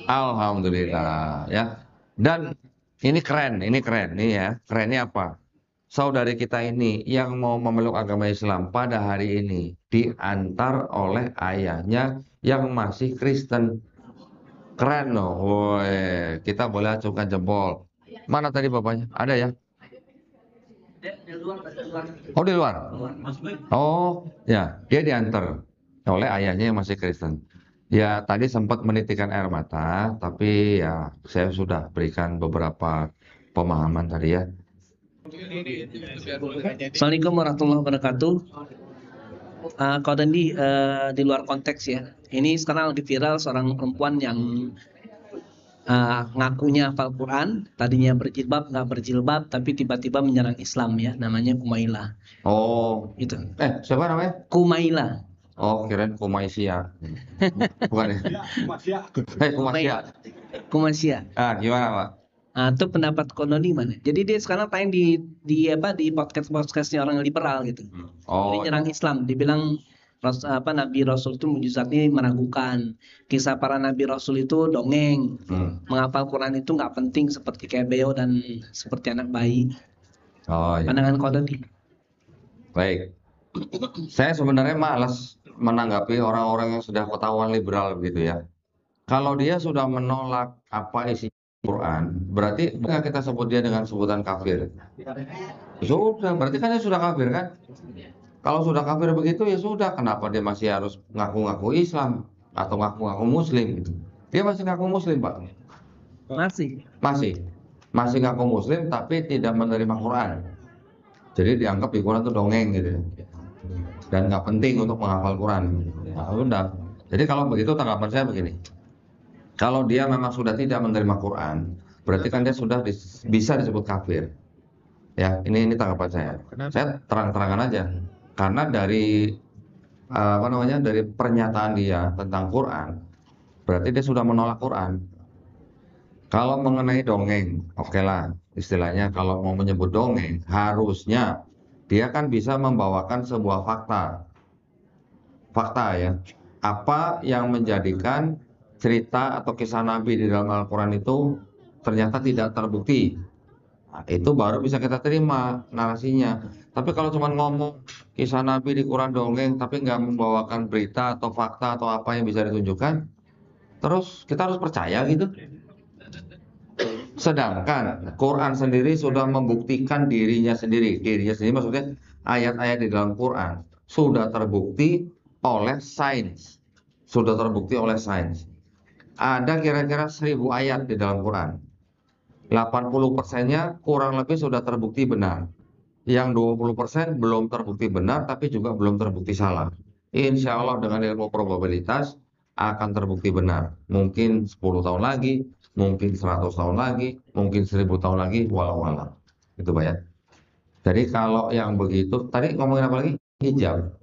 Alhamdulillah ya. Dan ini keren nih ya. Kerennya apa? Saudari kita ini yang mau memeluk agama Islam pada hari ini diantar oleh ayahnya yang masih Kristen. Keren loh. Woi, kita boleh acungkan jempol. Mana tadi bapaknya? Ada ya? Oh, di luar. Oh, ya, dia diantar oleh ayahnya yang masih Kristen. Ya, tadi sempat menitikan air mata, tapi ya saya sudah berikan beberapa pemahaman tadi ya. Assalamualaikum warahmatullahi wabarakatuh. Kalau tadi di luar konteks ya. Ini sekarang lagi viral seorang perempuan yang ngakunya hafal Quran, tadinya berjilbab nggak berjilbab, tapi tiba-tiba menyerang Islam ya. Namanya Kumaila. Oh, Itu. siapa namanya? Kumaila. Oh, kirain Kumaisia. Bukan ya? Kumasia. Kumasia. Gimana Pak? Itu pendapat Kononi mana? Jadi dia sekarang tayang di podcastnya orang liberal gitu. Jadi Oh, nyerang Islam, dibilang Nabi Rasul itu mujizatnya meragukan. Kisah para Nabi Rasul itu dongeng. Menghafal Quran itu nggak penting seperti kayak beliau dan seperti anak bayi. oh iya. Pandangan Kononi. Baik. Saya sebenarnya malas menanggapi orang-orang yang sudah ketahuan liberal begitu ya. Kalau dia sudah menolak apa isi Quran, berarti nggak kita sebut dia dengan sebutan kafir. Sudah, berarti kan dia sudah kafir kan? Kalau sudah kafir begitu ya sudah, kenapa dia masih harus ngaku-ngaku Islam atau ngaku-ngaku Muslim? Dia masih ngaku Muslim, Pak. Masih ngaku Muslim tapi tidak menerima Quran. Jadi dianggap di Quran itu dongeng gitu. Dan nggak penting untuk menghafal Quran. Nah, udah. Jadi kalau begitu tanggapan saya begini. Kalau dia memang sudah tidak menerima Quran, berarti kan dia sudah bisa disebut kafir. Ya, ini tanggapan saya. Saya terang-terangan aja. Karena dari dari pernyataan dia tentang Quran, berarti dia sudah menolak Quran. Kalau mengenai dongeng, oke lah, istilahnya kalau mau menyebut dongeng, harusnya dia kan bisa membawakan sebuah fakta ya. Apa yang menjadikan cerita atau kisah Nabi di dalam Al-Quran itu ternyata tidak terbukti. Nah, itu baru bisa kita terima narasinya. Tapi kalau cuma ngomong kisah Nabi di Quran dongeng, tapi nggak membawakan berita atau fakta atau apa yang bisa ditunjukkan, terus kita harus percaya gitu. Sedangkan Quran sendiri sudah membuktikan dirinya sendiri. Dirinya sendiri maksudnya ayat-ayat di dalam Quran sudah terbukti oleh sains. Sudah terbukti oleh sains. Ada kira-kira 1000 ayat di dalam Quran. 80%-nya kurang lebih sudah terbukti benar. Yang 20% belum terbukti benar tapi juga belum terbukti salah. Insya Allah dengan ilmu probabilitas akan terbukti benar. Mungkin 10 tahun lagi, mungkin 100 tahun lagi, mungkin 1000 tahun lagi, walau alam. Itu Pak ya. Jadi kalau yang begitu, tadi ngomongin apa lagi? Hijab.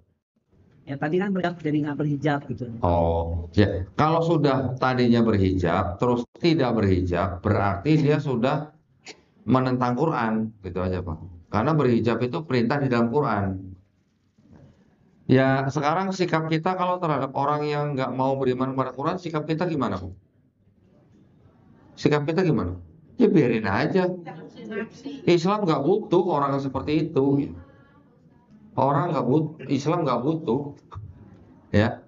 Ya tadi kan jadi nggak berhijab gitu. Oh, ya. Kalau sudah tadinya berhijab, terus tidak berhijab, berarti dia sudah menentang Quran, gitu aja Pak. Karena berhijab itu perintah di dalam Quran. Ya, sekarang sikap kita kalau terhadap orang yang nggak mau beriman kepada Quran, sikap kita gimana, Bu? Sikap kita gimana? Ya biarin aja. Islam nggak butuh orang yang seperti itu. Orang nggak butuh, Islam nggak butuh. Ya,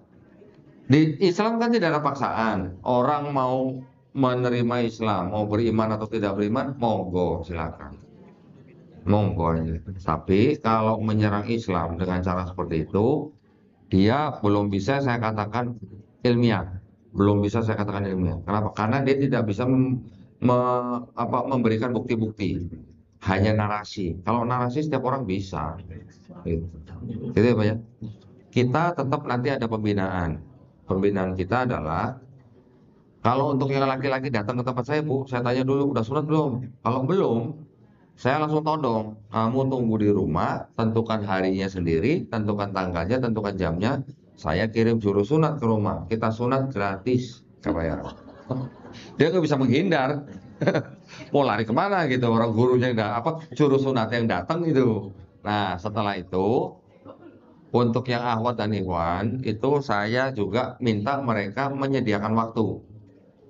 di Islam kan tidak ada paksaan. Orang mau menerima Islam, mau beriman atau tidak beriman, monggo silakan. Monggo aja. Tapi kalau menyerang Islam dengan cara seperti itu, dia belum bisa saya katakan ilmiah. Belum bisa saya katakan ilmiah. Kenapa? Karena dia tidak bisa memberikan bukti-bukti. Hanya narasi. Kalau narasi setiap orang bisa. Gitu. Gitu ya Pak ya. Kita tetap nanti ada pembinaan. Pembinaan kita adalah kalau untuk yang laki-laki datang ke tempat saya Bu, saya tanya dulu udah sunat belum? Kalau belum, saya langsung todong, kamu tunggu di rumah, tentukan harinya sendiri, tentukan tanggalnya, tentukan jamnya. Saya kirim juru sunat ke rumah, kita sunat gratis, gak bayar. Dia nggak bisa menghindar, mau lari kemana gitu, orang gurunya juru sunat yang datang gitu. Nah setelah itu, untuk yang akhwat dan ikhwan, itu saya juga minta mereka menyediakan waktu.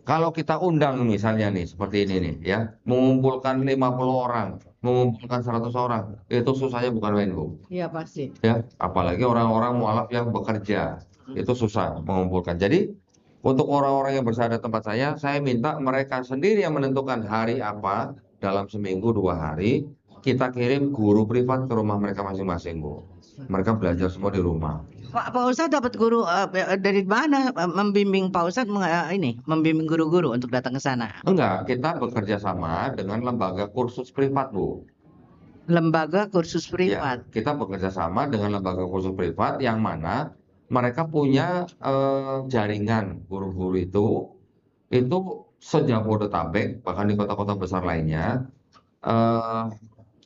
Kalau kita undang misalnya nih seperti ini nih ya, mengumpulkan 50 orang, mengumpulkan 100 orang, itu susahnya bukan main Bu. Iya pasti. Ya, apalagi orang-orang mualaf yang bekerja, itu susah mengumpulkan. Jadi untuk orang-orang yang bersada tempat saya minta mereka sendiri yang menentukan hari apa dalam seminggu 2 hari, kita kirim guru privat ke rumah mereka masing-masing Bu. Mereka belajar semua di rumah. Pak Ustadz dapat guru dari mana membimbing Pak Ustadz membimbing guru-guru untuk datang ke sana? Enggak, kita bekerja sama dengan lembaga kursus privat Bu. Lembaga kursus Ya, privat. kita bekerja sama dengan lembaga kursus privat yang mana mereka punya jaringan guru-guru itu se-Jabodetabek, bahkan di kota-kota besar lainnya.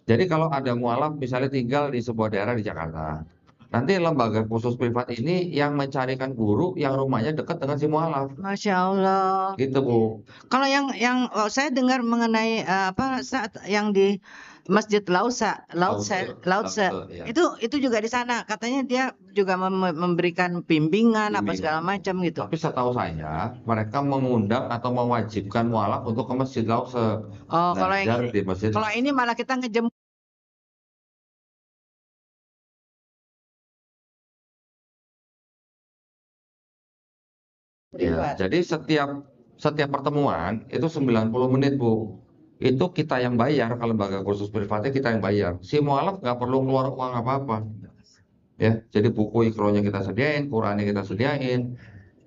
Jadi kalau ada mualaf misalnya tinggal di sebuah daerah di Jakarta, nanti lembaga khusus privat ini yang mencarikan guru yang rumahnya dekat dengan si mualaf, Masya Allah. gitu Bu. Kalau yang saya dengar mengenai saat yang di Masjid Lausa, Ya. itu juga di sana katanya dia juga memberikan bimbingan apa segala macam gitu. Tapi setahu saya mereka mengundang atau mewajibkan mualaf untuk ke Masjid Lausa. Oh, Belajar di masjid. kalau ini malah kita ngejemput. Ya, jadi setiap pertemuan itu 90 menit Bu. Itu kita yang bayar, kalau lembaga kursus privatnya kita yang bayar. Si mualaf nggak perlu keluar uang apa-apa. Ya, jadi buku ikronya kita sediain, Qurannya kita sediain,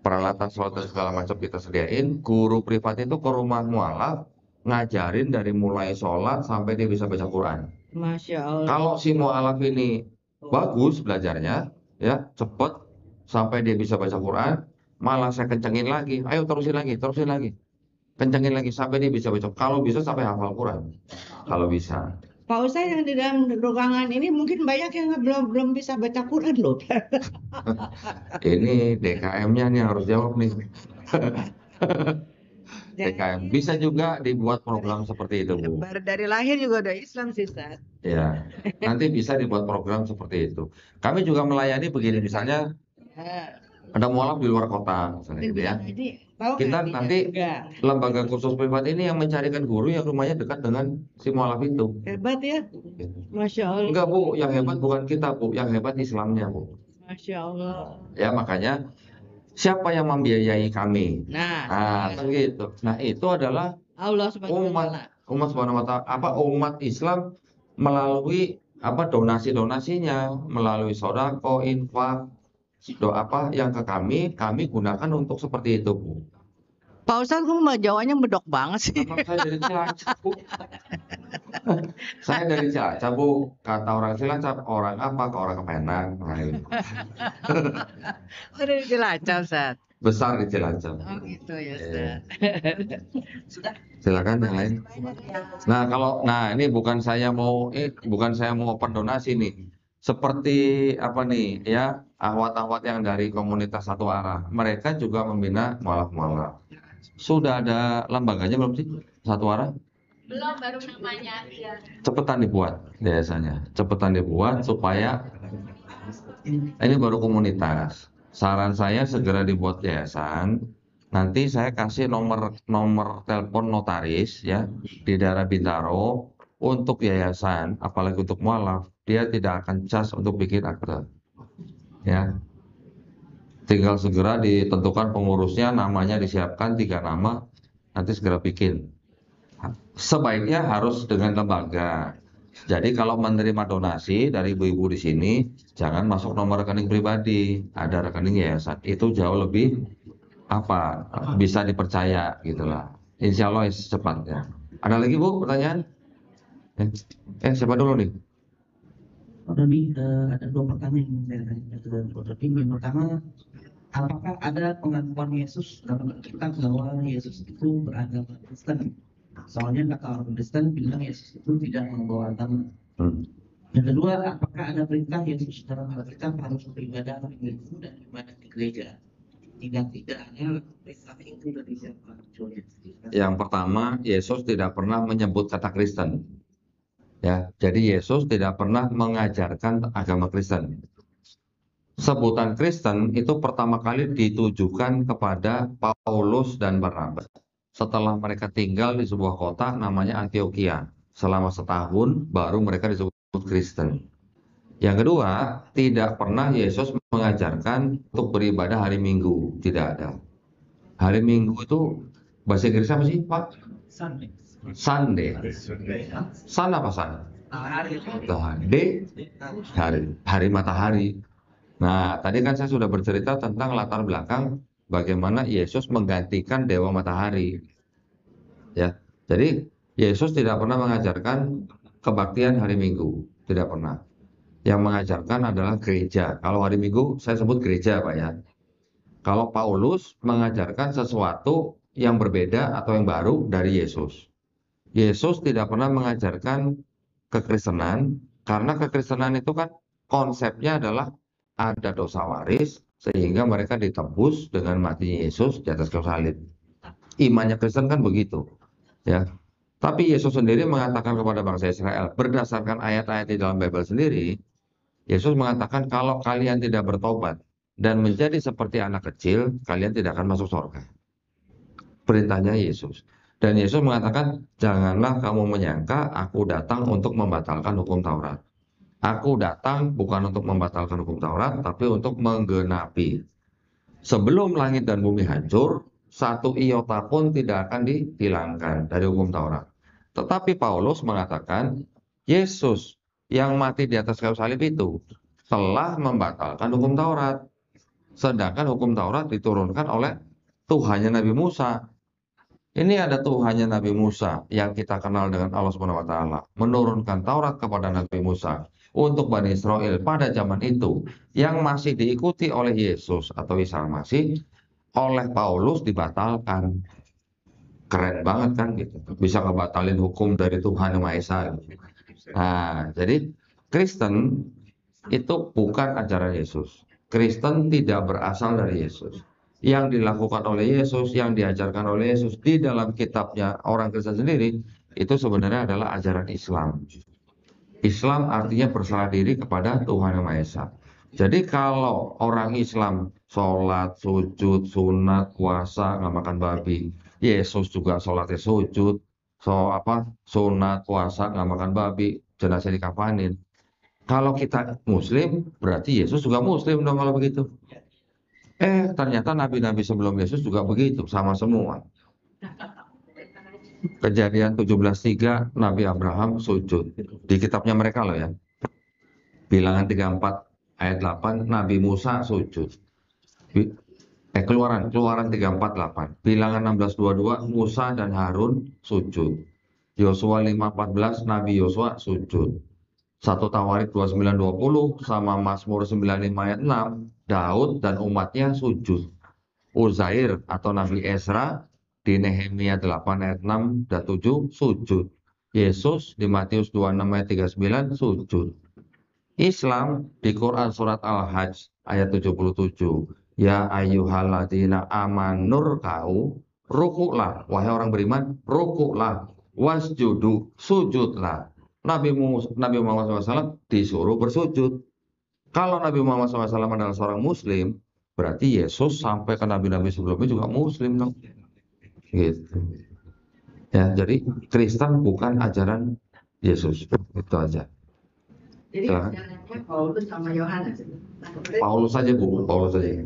peralatan sholat dan segala macam kita sediain. Guru privat itu ke rumah mualaf ngajarin dari mulai sholat sampai dia bisa baca Quran. Masya Allah. Kalau si mualaf ini bagus belajarnya, ya cepet sampai dia bisa baca Quran, malah saya kencengin lagi, ayo terusin lagi, kencengin lagi sampai dia bisa baca. Kalau bisa sampai hafal Quran, kalau bisa. Pak Ustadz yang di dalam ruangan ini mungkin banyak yang belum bisa baca Quran loh. Ini DKM-nya nih harus jawab nih. DKM bisa juga dibuat program seperti itu, Bu. Baru dari lahir juga udah Islam sih, Ustaz. Ya, nanti bisa dibuat program seperti itu. Kami juga melayani begini, misalnya ada mualaf di luar kota, misalnya gitu ya. Kita nanti lembaga kursus privat ini yang mencarikan guru yang rumahnya dekat dengan si mualaf itu. Hebat ya, Masya Allah. Enggak, Bu, yang hebat bukan kita, Bu, yang hebat Islamnya, Bu. Masya Allah. Ya, makanya siapa yang membiayai kami? Nah, Kan gitu. Nah, itu adalah Allah Subhanahu wa Ta'ala. umat Subhanahu wa Ta'ala, umat Islam melalui donasi-donasinya, melalui sodako, infak, yang ke kami gunakan untuk seperti itu, Bu. Pak Ustadz, kamu mah Jawanya medok banget sih. Memang saya dari Cilacap, Bu. Saya dari Cilacap, Bu. Kata orang Cilacap, orang apa? Ke orang Kepenak. Nah, itu. Dari Cilacap, Ustaz. Besar di Cilacap. Oh gitu ya, Ustaz. Silakan yang lain. Nah, ini bukan saya mau open donasi nih. Seperti apa nih ya, ahwat-ahwat yang dari komunitas satu arah. Mereka juga membina mualaf-mualaf. Sudah ada lembaganya belum sih? Satu arah? Belum, baru namanya aja. Cepetan dibuat biasanya. Cepetan dibuat supaya ini baru komunitas. Saran saya segera dibuat yayasan. Nanti saya kasih nomor telepon notaris ya di daerah Bintaro untuk yayasan, apalagi untuk mualaf, dia tidak akan cas untuk bikin akte. Ya. Tinggal segera ditentukan pengurusnya, namanya disiapkan 3 nama, nanti segera bikin. Sebaiknya harus dengan lembaga. Jadi kalau menerima donasi dari ibu-ibu di sini, jangan masuk nomor rekening pribadi, ada rekening yayasan. Itu jauh lebih bisa dipercaya gitulah. Insya Allah secepatnya. Ada lagi, Bu, pertanyaan? Siapa dulu nih? Rodi, ada 2 pertanyaan yang saya tanya ke Rodi. Yang pertama, apakah ada pengakuan Yesus dalam Alkitab bahwa Yesus itu beragama Kristen? Soalnya kata orang Kristen bilang Yesus itu tidak membawa agama. Yang kedua, apakah ada perintah Yesus dalam Alkitab harus beribadah di minggu dan ibadah di gereja? Tidak hanya perintah itu dari siapa? Yang pertama, Yesus tidak pernah menyebut kata Kristen. Ya, jadi Yesus tidak pernah mengajarkan agama Kristen. Sebutan Kristen itu pertama kali ditujukan kepada Paulus dan Barnabas setelah mereka tinggal di sebuah kota namanya Antioquia. Selama setahun baru mereka disebut Kristen. Yang kedua, tidak pernah Yesus mengajarkan untuk beribadah hari Minggu. Tidak ada. Hari Minggu itu bahasa Inggris apa sih, Pak? Sunday. Sun apa sun? Hari matahari. Nah, tadi kan saya sudah bercerita tentang latar belakang bagaimana Yesus menggantikan dewa matahari. Ya. Jadi Yesus tidak pernah mengajarkan kebaktian hari Minggu, tidak pernah. Yang mengajarkan adalah gereja. Kalau hari Minggu saya sebut gereja, Pak ya. Kalau Paulus mengajarkan sesuatu yang berbeda atau yang baru dari Yesus. Yesus tidak pernah mengajarkan kekristenan, karena kekristenan itu kan konsepnya adalah ada dosa waris sehingga mereka ditebus dengan matinya Yesus di atas kayu salib. Imannya Kristen kan begitu, ya. Tapi Yesus sendiri mengatakan kepada bangsa Israel berdasarkan ayat-ayat di dalam Bible sendiri, Yesus mengatakan kalau kalian tidak bertobat dan menjadi seperti anak kecil, kalian tidak akan masuk surga. Perintahnya Yesus. Dan Yesus mengatakan, janganlah kamu menyangka aku datang untuk membatalkan hukum Taurat. Aku datang bukan untuk membatalkan hukum Taurat, tapi untuk menggenapi. Sebelum langit dan bumi hancur, 1 iota pun tidak akan dihilangkan dari hukum Taurat. Tetapi Paulus mengatakan, Yesus yang mati di atas kayu salib itu telah membatalkan hukum Taurat. Sedangkan hukum Taurat diturunkan oleh Tuhannya Nabi Musa. Ini ada Tuhannya Nabi Musa yang kita kenal dengan Allah Subhanahu wa Ta'ala, menurunkan Taurat kepada Nabi Musa untuk Bani Israel pada zaman itu, yang masih diikuti oleh Yesus atau Isa Al-Masih, oleh Paulus dibatalkan. Keren banget kan gitu. Bisa ngebatalin hukum dari Tuhan Yang Maha Esa. Nah, jadi Kristen itu bukan ajaran Yesus. Kristen tidak berasal dari Yesus. Yang dilakukan oleh Yesus, yang diajarkan oleh Yesus di dalam kitabnya orang Kristen sendiri, itu sebenarnya adalah ajaran Islam. Islam artinya berserah diri kepada Tuhan Yang Maha Esa. Jadi kalau orang Islam sholat, sujud, sunat, puasa, nggak makan babi, Yesus juga sholatnya sujud, sunat, puasa, nggak makan babi, jenazah dikafanin. Kalau kita Muslim, berarti Yesus juga Muslim dong kalau begitu. Ternyata nabi-nabi sebelum Yesus juga begitu, sama semua. Kejadian 17:3, Nabi Abraham sujud. Di kitabnya mereka loh ya. Bilangan 34 ayat 8, Nabi Musa sujud. Keluaran 34:8. Bilangan 16:22, Musa dan Harun sujud. Yosua 5:14, Nabi Yosua sujud. 1 Tawarik 29:20 sama Mazmur 95 ayat 6, Daud dan umatnya sujud. Uzair atau Nabi Ezra di Nehemia 8 ayat 6 dan 7 sujud. Yesus di Matius 26 ayat 39 sujud. Islam di Quran surat Al-Hajj ayat 77, ya ayyuhalladzina amanur kau, rukuklah, wahai orang beriman, rukuklah, wasjudu, sujudlah. Nabi Muhammad SAW disuruh bersujud. Kalau Nabi Muhammad SAW adalah seorang Muslim, berarti Yesus sampai ke nabi-nabi sebelumnya juga Muslim dong. Gitu. Ya, jadi Kristen bukan ajaran Yesus. Itu aja. Jadi Silakan. ajarannya Paulus sama Yohanes. Paulus saja Bu, Paulus saja.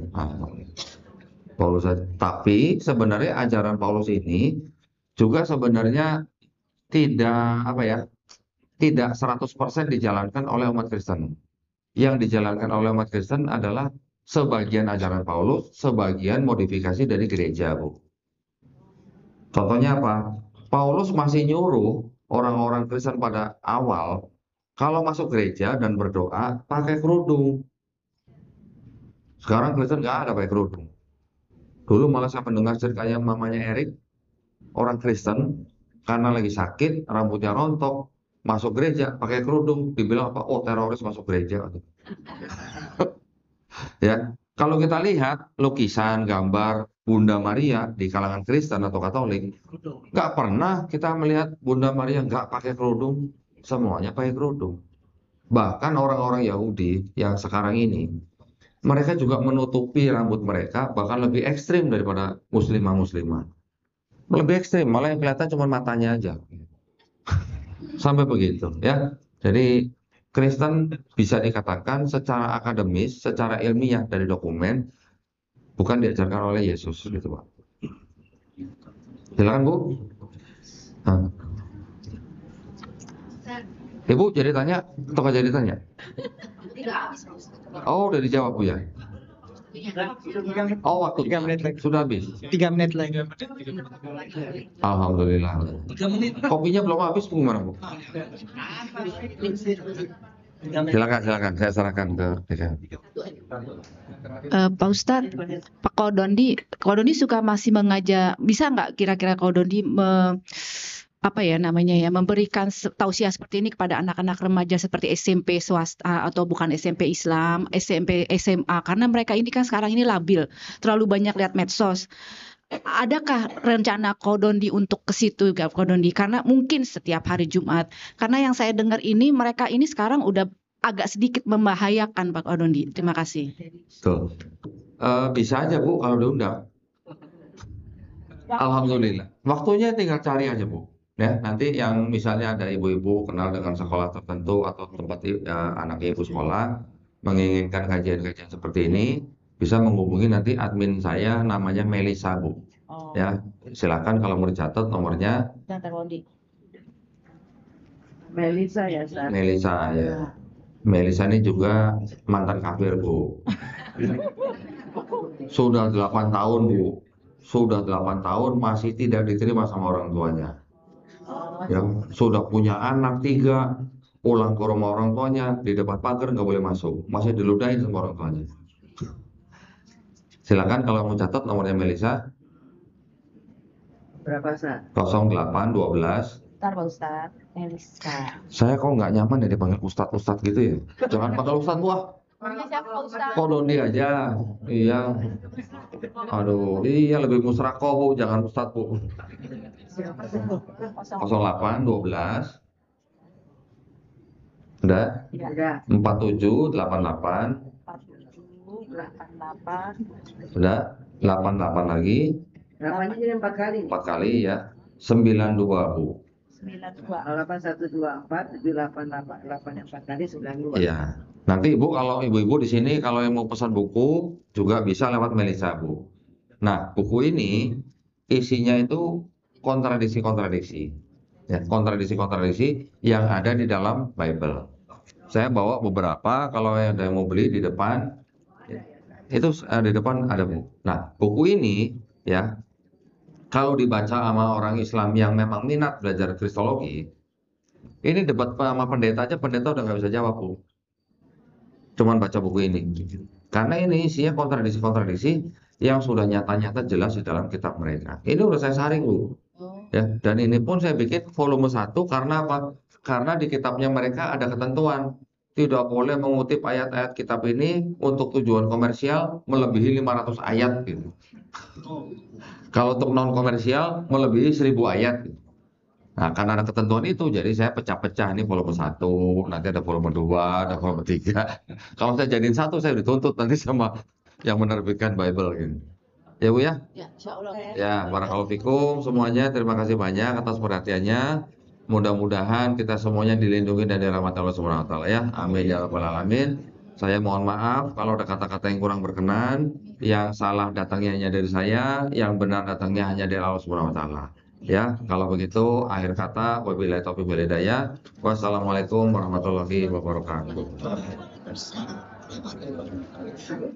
Paulus saja. Tapi sebenarnya ajaran Paulus ini juga sebenarnya tidak 100% dijalankan oleh umat Kristen. Yang dijalankan oleh umat Kristen adalah sebagian ajaran Paulus, sebagian modifikasi dari gereja, Bu. Contohnya apa? Paulus masih nyuruh orang-orang Kristen pada awal, kalau masuk gereja dan berdoa, pakai kerudung. Sekarang Kristen nggak ada pakai kerudung. Dulu malah saya mendengar ceritanya mamanya Erik, orang Kristen, karena lagi sakit, rambutnya rontok, masuk gereja pakai kerudung, dibilang apa? Oh, teroris masuk gereja. Ya, kalau kita lihat lukisan, gambar Bunda Maria di kalangan Kristen atau Katolik, nggak pernah kita melihat Bunda Maria nggak pakai kerudung, semuanya pakai kerudung. Bahkan orang-orang Yahudi yang sekarang ini, mereka juga menutupi rambut mereka bahkan lebih ekstrim daripada muslimah-muslimah. Lebih ekstrim, malah yang kelihatan cuma matanya aja. Sampai begitu ya. Jadi Kristen bisa dikatakan secara akademis, secara ilmiah dari dokumen bukan diajarkan oleh Yesus gitu Pak. Silakan Bu. Ibu jadi tanya atau nggak jadi tanya? Oh, udah dijawab Bu ya. Oh, waktu 3 menit lagi. Sudah habis. 3 menit lagi. Alhamdulillah. 3 menit. Kopinya belum habis Bu, gimana Bu? Silakan. Saya serahkan ke DKM. Pak Ustadz, Pak Kodondi suka masih mengajak, bisa nggak kira-kira Kodondi memberikan tausiah seperti ini kepada anak-anak remaja seperti SMP swasta atau bukan SMP Islam, SMP SMA, karena mereka ini kan sekarang ini labil, terlalu banyak lihat medsos. Adakah rencana Kodondi untuk ke situ, Kodondi? Karena mungkin setiap hari Jumat. Karena yang saya dengar ini, mereka ini sekarang udah agak sedikit membahayakan, Pak Kodondi. Terima kasih. Tuh. Bisa aja Bu kalau diundang. Alhamdulillah. Waktunya tinggal cari aja Bu. Ya, nanti yang misalnya ada ibu-ibu kenal dengan sekolah tertentu atau tempat anak ibu sekolah menginginkan kajian-kajian seperti ini, bisa menghubungi nanti admin saya namanya Melisa Bu. Ya, silakan kalau mau dicatat nomornya. Melisa ya, Ustaz. Melisa ya. Melisa ini juga mantan kafir Bu. Sudah 8 tahun Bu. Sudah 8 tahun masih tidak diterima sama orang tuanya. Ya, sudah punya anak 3, pulang ke rumah orang tuanya di depan pagar nggak boleh masuk, masih diludahin sama orang tuanya. Silakan kalau mau catat nomornya Melisa. Berapa, Ustaz? 0812 Bentar Pak Ustadz, Melisa. Saya kok nggak nyaman ya dipanggil Ustadz gitu ya. Jangan panggil Ustadz, wah. Ini siapa Pak Ustadz? Kok Doni aja. Iya. Aduh, iya lebih musrako Bu, jangan Ustadz Bu. 08 12. Udah? Udah. 47 88. 4788. Udah? 88 lagi. Berapanya jadi 4 kali? 4 kali ya. 92 Bu. 92. 8124 788 yang 4 kali 92. Iya. Nanti Ibu kalau ibu-ibu di sini kalau yang mau pesan buku juga bisa lewat Melisa Bu. Nah, buku ini isinya itu kontradiksi-kontradiksi. Ya, kontradiksi-kontradiksi yang ada di dalam Bible. Saya bawa beberapa, kalau ada yang mau beli di depan, itu di depan ada Bu. Nah, buku ini ya, kalau dibaca sama orang Islam yang memang minat belajar Kristologi, ini debat sama pendeta aja, pendeta udah nggak bisa jawab Bu. Cuman baca buku ini. Karena ini isinya kontradiksi-kontradiksi yang sudah nyata-nyata jelas di dalam kitab mereka. Ini udah saya saring Bu. Ya, dan ini pun saya bikin volume 1 karena apa? Karena di kitabnya mereka ada ketentuan. Tidak boleh mengutip ayat-ayat kitab ini untuk tujuan komersial melebihi 500 ayat gitu. Kalau untuk non komersial melebihi 1000 ayat gitu. Nah, karena ada ketentuan itu, jadi saya pecah-pecah ini volume 1, nanti ada volume 2, ada volume 3. Kalau saya jadiin satu, saya dituntut nanti sama yang menerbitkan Bible gitu. Ya Bu ya? Ya, insyaallah. Ya, barakallahu fikum semuanya. Terima kasih banyak atas perhatiannya. Mudah-mudahan kita semuanya dilindungi dari rahmat Allah Subhanahu wa taala ya. Amin ya rabbal alamin. Saya mohon maaf kalau ada kata-kata yang kurang berkenan, yang salah datangnya hanya dari saya, yang benar datangnya hanya dari Allah Subhanahu wa taala. Ya, kalau begitu akhir kata wabillahi taufiq wal hidayah. Wassalamualaikum warahmatullahi wabarakatuh.